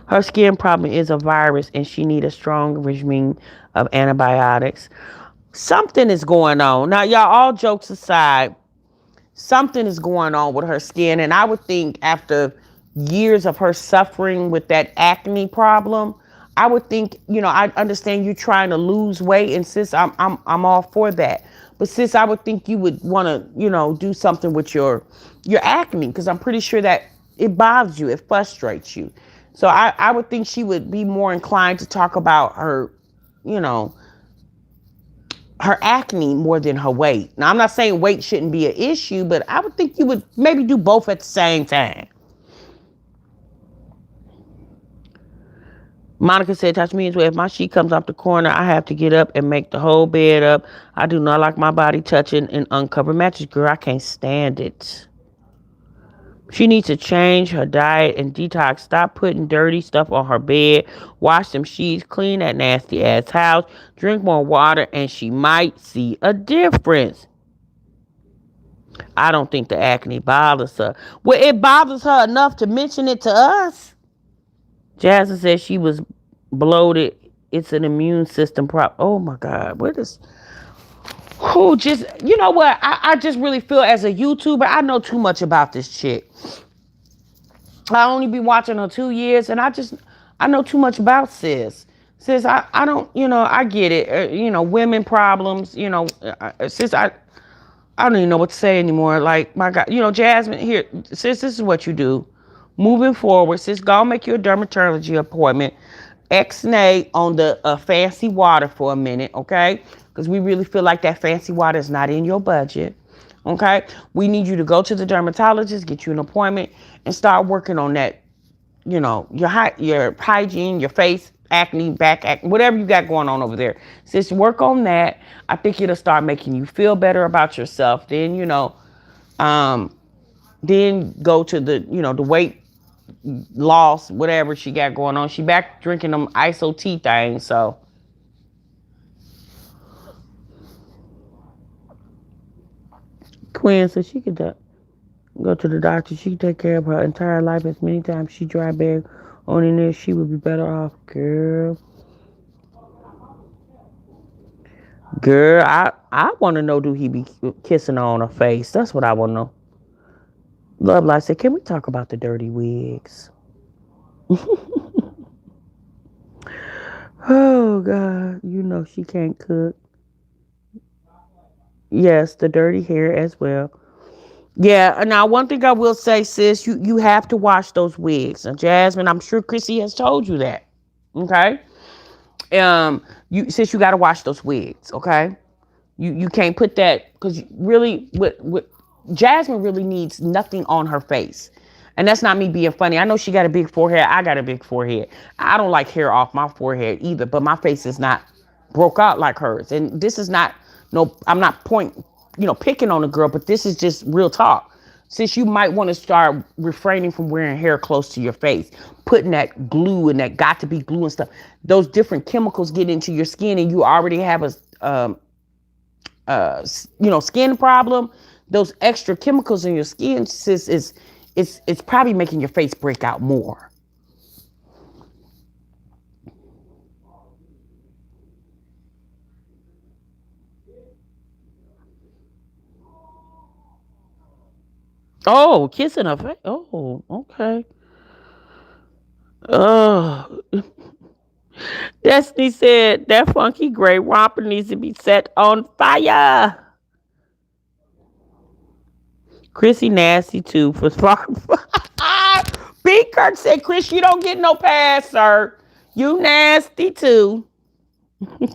Her skin problem is a virus and she needs a strong regime of antibiotics. Something is going on. Now, y'all, all jokes aside, something is going on with her skin. And I would think after years of her suffering with that acne problem, I would think, I understand you trying to lose weight, and sis, I'm all for that. But sis, I would think you would want to, do something with your acne, because I'm pretty sure that it bothers you, it frustrates you. So I would think she would be more inclined to talk about her, her acne more than her weight. Now, I'm not saying weight shouldn't be an issue, but I would think you would maybe do both at the same time. Monica said, Tashamarietmr, if my sheet comes off the corner, I have to get up and make the whole bed up. I do not like my body touching an uncovered mattress. Girl, I can't stand it. She needs to change her diet and detox. Stop putting dirty stuff on her bed. Wash them sheets. Clean that nasty ass house. Drink more water, and she might see a difference. I don't think the acne bothers her. Well, it bothers her enough to mention it to us. Jasmine said she was bloated. It's an immune system problem. Oh my God, what is? Who just? You know what? I just really feel as a YouTuber, I know too much about this chick. I only be watching her 2 years, and I know too much about sis. Sis, I don't, I get it. Women problems. Sis, I don't even know what to say anymore. Like, my God, Jasmine, here, sis, this is what you do. Moving forward, sis, go make your dermatology appointment. X-nay on the fancy water for a minute, okay? Because we really feel like that fancy water is not in your budget, okay? We need you to go to the dermatologist, get you an appointment, and start working on that, your hygiene, your face, acne, back acne, whatever you got going on over there. Sis, work on that. I think it'll start making you feel better about yourself. Then, um, then go to the weight loss, whatever she got going on. She back drinking them ISO tea things. So Quinn said she could go to the doctor. She could take care of her entire life as many times she dry bag on in there. She would be better off, girl. Girl, I want to know, do he be kissing her on her face? That's what I want to know. Love Life said, can we talk about the dirty wigs? Oh God, she can't cook. Yes, the dirty hair as well. Yeah, now one thing I will say, sis, you have to wash those wigs. And Jasmine, I'm sure Chrissy has told you that. Okay. You got to wash those wigs. Okay. You can't put that, because really, what Jasmine really needs nothing on her face. And that's not me being funny. I know she got a big forehead. I got a big forehead. I don't like hair off my forehead either, but my face is not broke out like hers. And this is not, no, I'm not picking on a girl, but this is just real talk. Since you might want to start refraining from wearing hair close to your face, putting that glue and that got to be glue and stuff, those different chemicals get into your skin, and you already have skin problem. Those extra chemicals in your skin, sis, it's probably making your face break out more. Oh, kissing her face. Oh, okay. Oh, Destiny said that funky gray romper needs to be set on fire. Chrissy nasty too for spark. B. Kirk said, Chris, you don't get no pass, sir. You nasty too.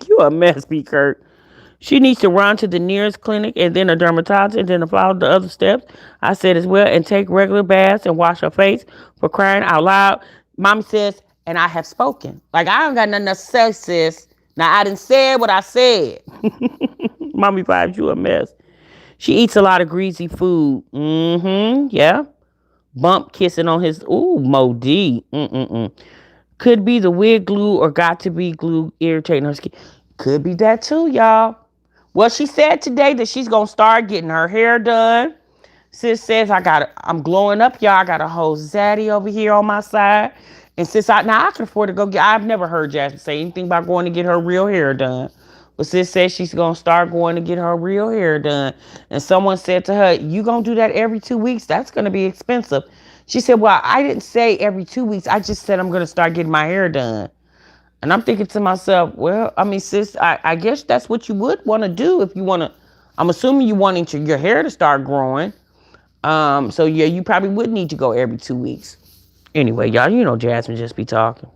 You a mess, B. Kirk. She needs to run to the nearest clinic and then a dermatologist and then follow the other steps I said as well, and take regular baths and wash her face, for crying out loud. Mommy says, and I have spoken. Like, I don't got nothing to say, sis. Now, I didn't say what I said. Mommy vibes, you a mess. She eats a lot of greasy food. Mm-hmm. Yeah. Bump kissing on his, ooh, Mo D. Mm-mm-mm. Could be the wig glue or got to be glue irritating her skin. Could be that too, y'all. Well, she said today that she's gonna start getting her hair done. Sis says I'm glowing up, y'all. I got a whole zaddy over here on my side. And since I can afford to go get, I've never heard Jasmine say anything about going to get her real hair done. But sis says she's gonna start going to get her real hair done. And someone said to her, you gonna do that every 2 weeks? That's gonna be expensive. She said, well, I didn't say every 2 weeks. I just said I'm gonna start getting my hair done. And I'm thinking to myself, well, I mean, sis, I guess that's what you would want to do if you want to. I'm assuming you wanting your hair to start growing. So yeah, you probably would need to go every 2 weeks. Anyway, y'all, Jasmine just be talking.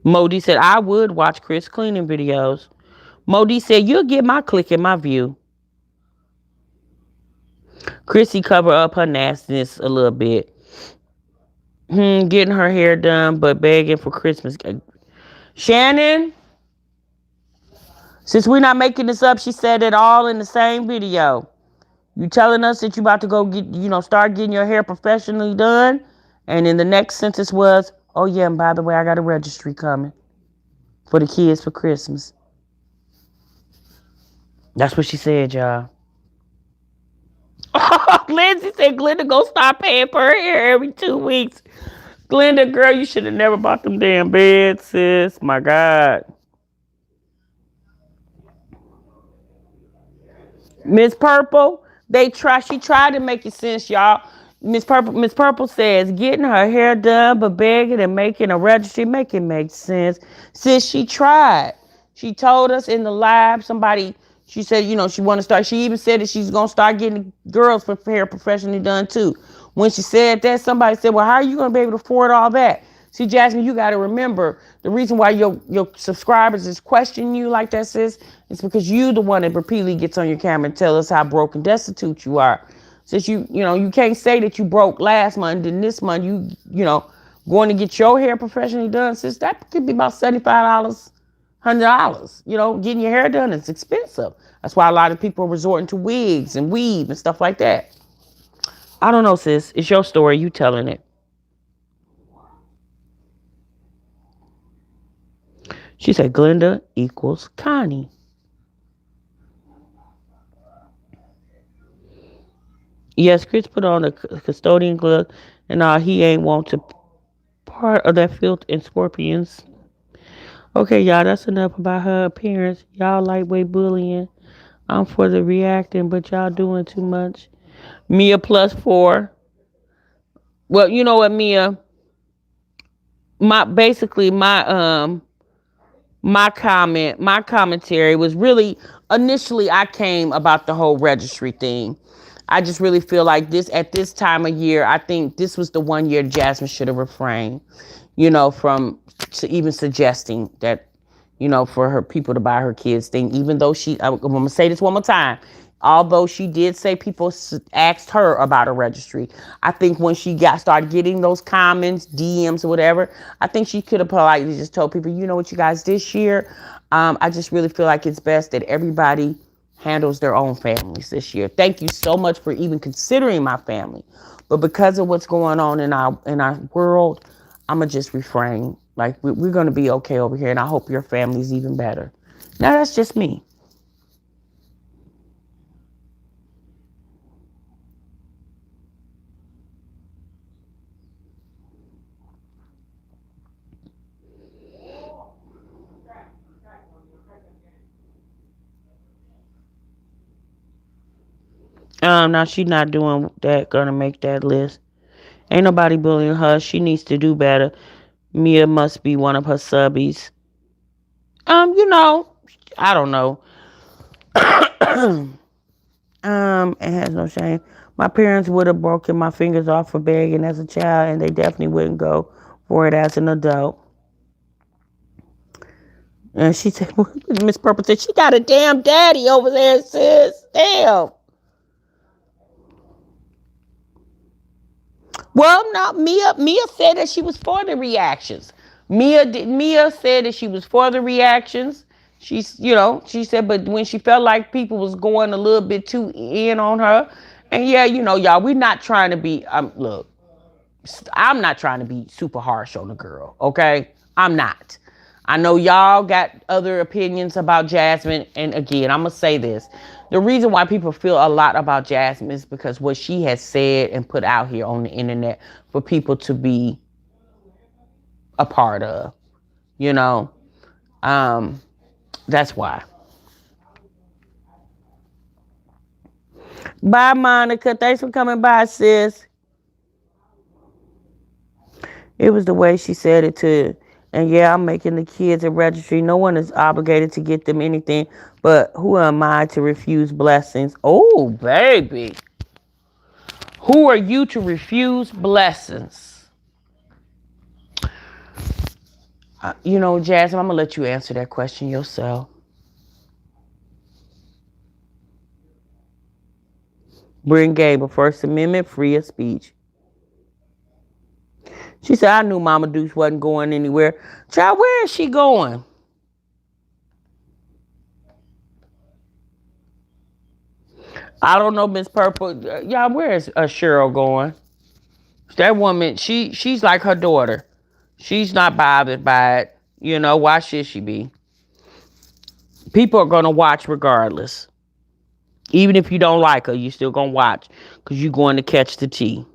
Modi said, I would watch Chris cleaning videos. Modi said, you'll get my click and my view. Chrissy cover up her nastiness a little bit. Getting her hair done, but begging for Christmas. Shannon, since we're not making this up, she said it all in the same video. You telling us that you about to go get, start getting your hair professionally done. And then the next sentence was, oh yeah, and by the way, I got a registry coming for the kids for Christmas. That's what she said, y'all. Lindsay said Glenda go start paying for her hair every 2 weeks. Glenda, girl, you should have never bought them damn beds, sis. My God. Miss Purple, she tried to make it sense, y'all. Miss Purple says getting her hair done but begging and making a registry make it make sense. Sis, she tried. She told us in the live, she said, she want to start. She even said that she's gonna start getting girls for hair professionally done too. When she said that, somebody said, well, how are you gonna be able to afford all that? See, Jasmine, you got to remember the reason why your subscribers is questioning you like that, sis, is because you the one that repeatedly gets on your camera and tell us how broke and destitute you are. Since you can't say that you broke last month and this month going to get your hair professionally done, sis, that could be about $75, $100. Getting your hair done is expensive. That's why a lot of people are resorting to wigs and weave and stuff like that. I don't know, sis. It's your story. You telling it. She said Glenda equals Connie. Yes, Chris put on a custodian glove, and he ain't want to part of that filth and scorpions. Okay, y'all, that's enough about her appearance. Y'all lightweight bullying. I'm for the reacting, but y'all doing too much. Mia +4. Well, you know what, Mia? My commentary was really, initially I came about the whole registry thing. I just really feel like at this time of year, I think this was the one year Jasmine should have refrained, from even suggesting that, for her people to buy her kids thing, even though I'm going to say this one more time. Although she did say people asked her about a registry, I think when she started getting those comments, DMs or whatever, I think she could have politely just told people, you know what, you guys, this year, I just really feel like it's best that everybody handles their own families this year. Thank you so much for even considering my family, but because of what's going on in our world, I'ma just refrain. Like we're gonna be okay over here, and I hope your family's even better. Now that's just me. Now she's not doing that. Gonna make that list. Ain't nobody bullying her. She needs to do better. Mia must be one of her subbies. You know, I don't know. It has no shame. My parents would have broken my fingers off for begging as a child, and they definitely wouldn't go for it as an adult. And she said, Miss Purple said, she got a damn daddy over there, sis. Damn. Well, no, Mia said that she was for the reactions. Mia said that she was for the reactions. She said, but when she felt like people was going a little bit too in on her, and yeah, y'all, we're not trying to be. Look, I'm not trying to be super harsh on the girl. Okay, I'm not. I know y'all got other opinions about Jasmine, and again, I'm gonna say this: the reason why people feel a lot about Jasmine is because what she has said and put out here on the internet for people to be a part of. You know, um, that's why. Bye, Monica. Thanks for coming by, sis. It was the way she said it too. And yeah, I'm making the kids a registry. No one is obligated to get them anything, but who am I to refuse blessings? Oh, baby. Who are you to refuse blessings? Jasmine, I'm going to let you answer that question yourself. Bring Gable, First Amendment, free of speech. She said, I knew Mama Deuce wasn't going anywhere. Child, where is she going? I don't know, Miss Purple. Y'all, where is Cheryl going? That woman, she's like her daughter. She's not bothered by it. Why should she be? People are going to watch regardless. Even if you don't like her, you still gonna watch because you going to catch the tea.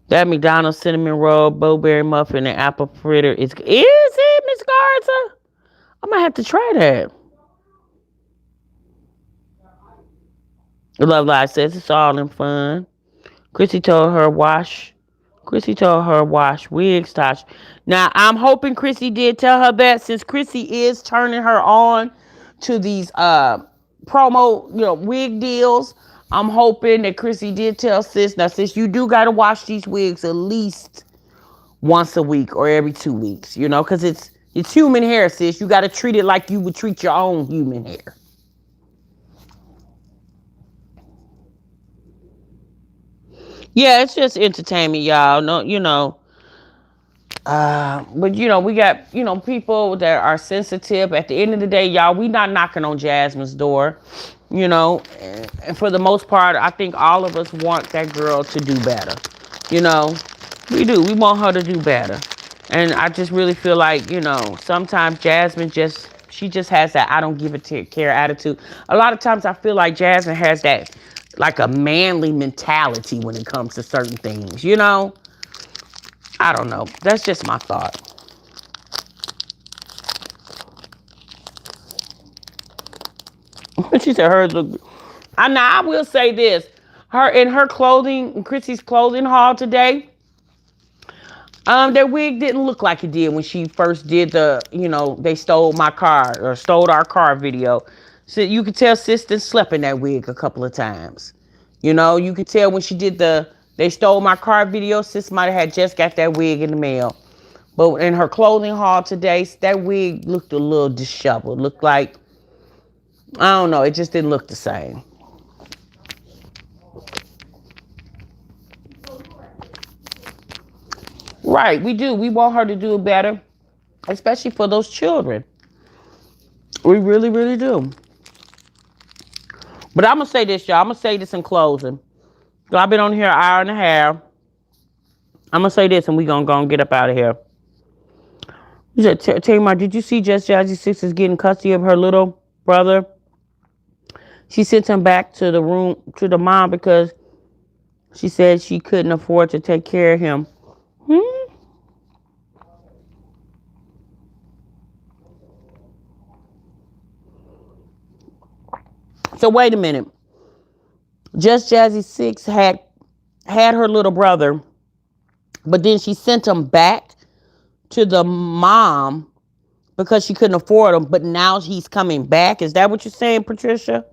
That McDonald's cinnamon roll, blueberry muffin, and apple fritter is it, Miss Garza? I might have to try that. Love Live says it's all in fun. Chrissy told her wash. Chrissy told her wash wigs, Tasha. Now I'm hoping Chrissy did tell her that since Chrissy is turning her on to these promo, wig deals. I'm hoping that Chrissy did tell sis. Now, sis, you do gotta wash these wigs at least once a week or every 2 weeks, because it's human hair, sis. You gotta treat it like you would treat your own human hair. Yeah, it's just entertainment, y'all. No, but we got people that are sensitive. At the end of the day, y'all, we not knocking on Jasmine's door, and for the most part, I think all of us want that girl to do better. You know, we do. We want her to do better, and I just really feel like sometimes Jasmine she just has that I don't give a care attitude. A lot of times I feel like Jasmine has that like a manly mentality when it comes to certain things. I don't know. That's just my thought. She said hers look. I will say this: her in her clothing, Chrissy's clothing haul today. That wig didn't look like it did when she first did they stole my car or stole our car video. So you could tell Sister slept in that wig a couple of times. You could tell when she did they stole my car video. Sis might have had just got that wig in the mail. But in her clothing haul today, that wig looked a little disheveled. Looked like, I don't know, it just didn't look the same. Right, we do. We want her to do better, especially for those children. We really, really do. But I'm going to say this, y'all. I'm going to say this in closing. So I've been on here an hour and a half. I'm going to say this and we're going to go and get up out of here. You said, Tamar, did you see Just Jazzy Six is getting custody of her little brother? She sent him back to the room, to the mom, because she said she couldn't afford to take care of him. So wait a minute. Just Jazzy Six had her little brother, but then she sent him back to the mom because she couldn't afford him. But now he's coming back. Is that what you're saying, Patricia?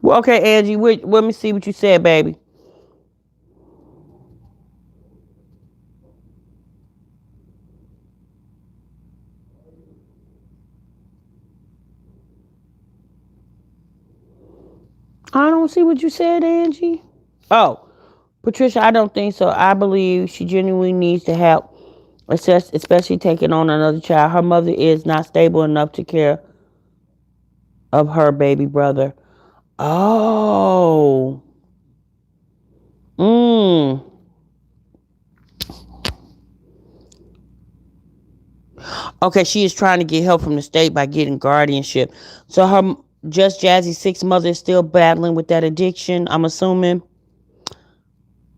Well, okay, Angie, let me see what you said, baby. I don't see what you said, Angie. Oh, Patricia, I don't think so. I believe she genuinely needs to help, especially taking on another child. Her mother is not stable enough to care of her baby brother. Oh. Mm. Okay, she is trying to get help from the state by getting guardianship. So her Just Jazzy Six mother is still battling with that addiction, I'm assuming.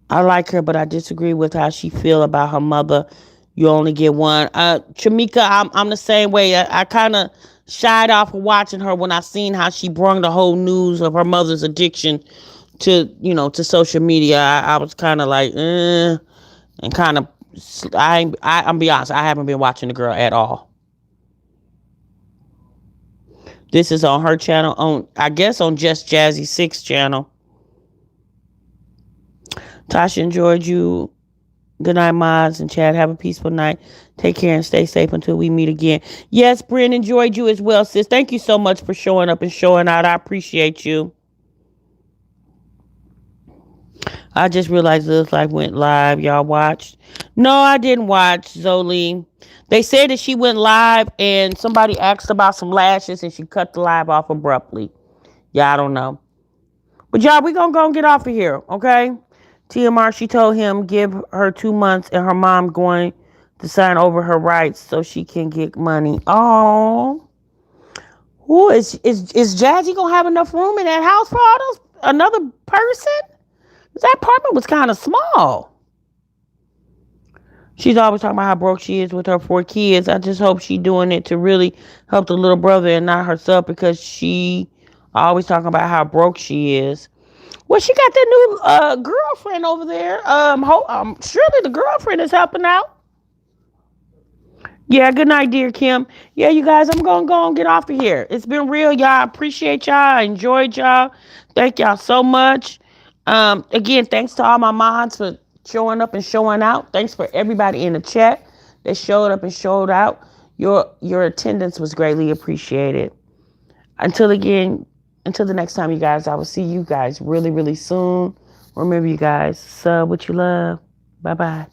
I like her, but I disagree with how she feel about her mother. You only get one. Chamika, I'm the same way. I kind of shied off of watching her when I seen how she brung the whole news of her mother's addiction to social media. I was kind of like, and kind of, I'm be honest, I haven't been watching the girl at all. This is on her channel, I guess on Just Jazzy Six channel. Tasha enjoyed you. Good night, mods and Chad. Have a peaceful night. Take care and stay safe until we meet again. Yes, Bryn, enjoyed you as well, sis. Thank you so much for showing up and showing out. I appreciate you. I just realized this like went live. Y'all watched? No, I didn't watch, Zoe. They said that she went live and somebody asked about some lashes and she cut the live off abruptly. Yeah, I don't know. But y'all, we gonna go and get off of here, okay? TMR, she told him give her 2 months and her mom going to sign over her rights so she can get money. Oh, who is Jazzy gonna have enough room in that house for all those another person? That apartment was kind of small. She's always talking about how broke she is with her 4 kids. I just hope she's doing it to really help the little brother and not herself, because she always talking about how broke she is. Well, she got that new girlfriend over there. Surely the girlfriend is helping out. Yeah, good night, dear Kim. Yeah, you guys, I'm going to go and get off of here. It's been real, y'all. I appreciate y'all. I enjoyed y'all. Thank y'all so much. Again, thanks to all my mods for showing up and showing out. Thanks for everybody in the chat that showed up and showed out. Your attendance was greatly appreciated. Until the next time, you guys, I will see you guys really, really soon. Remember, you guys, sub what you love. Bye-bye.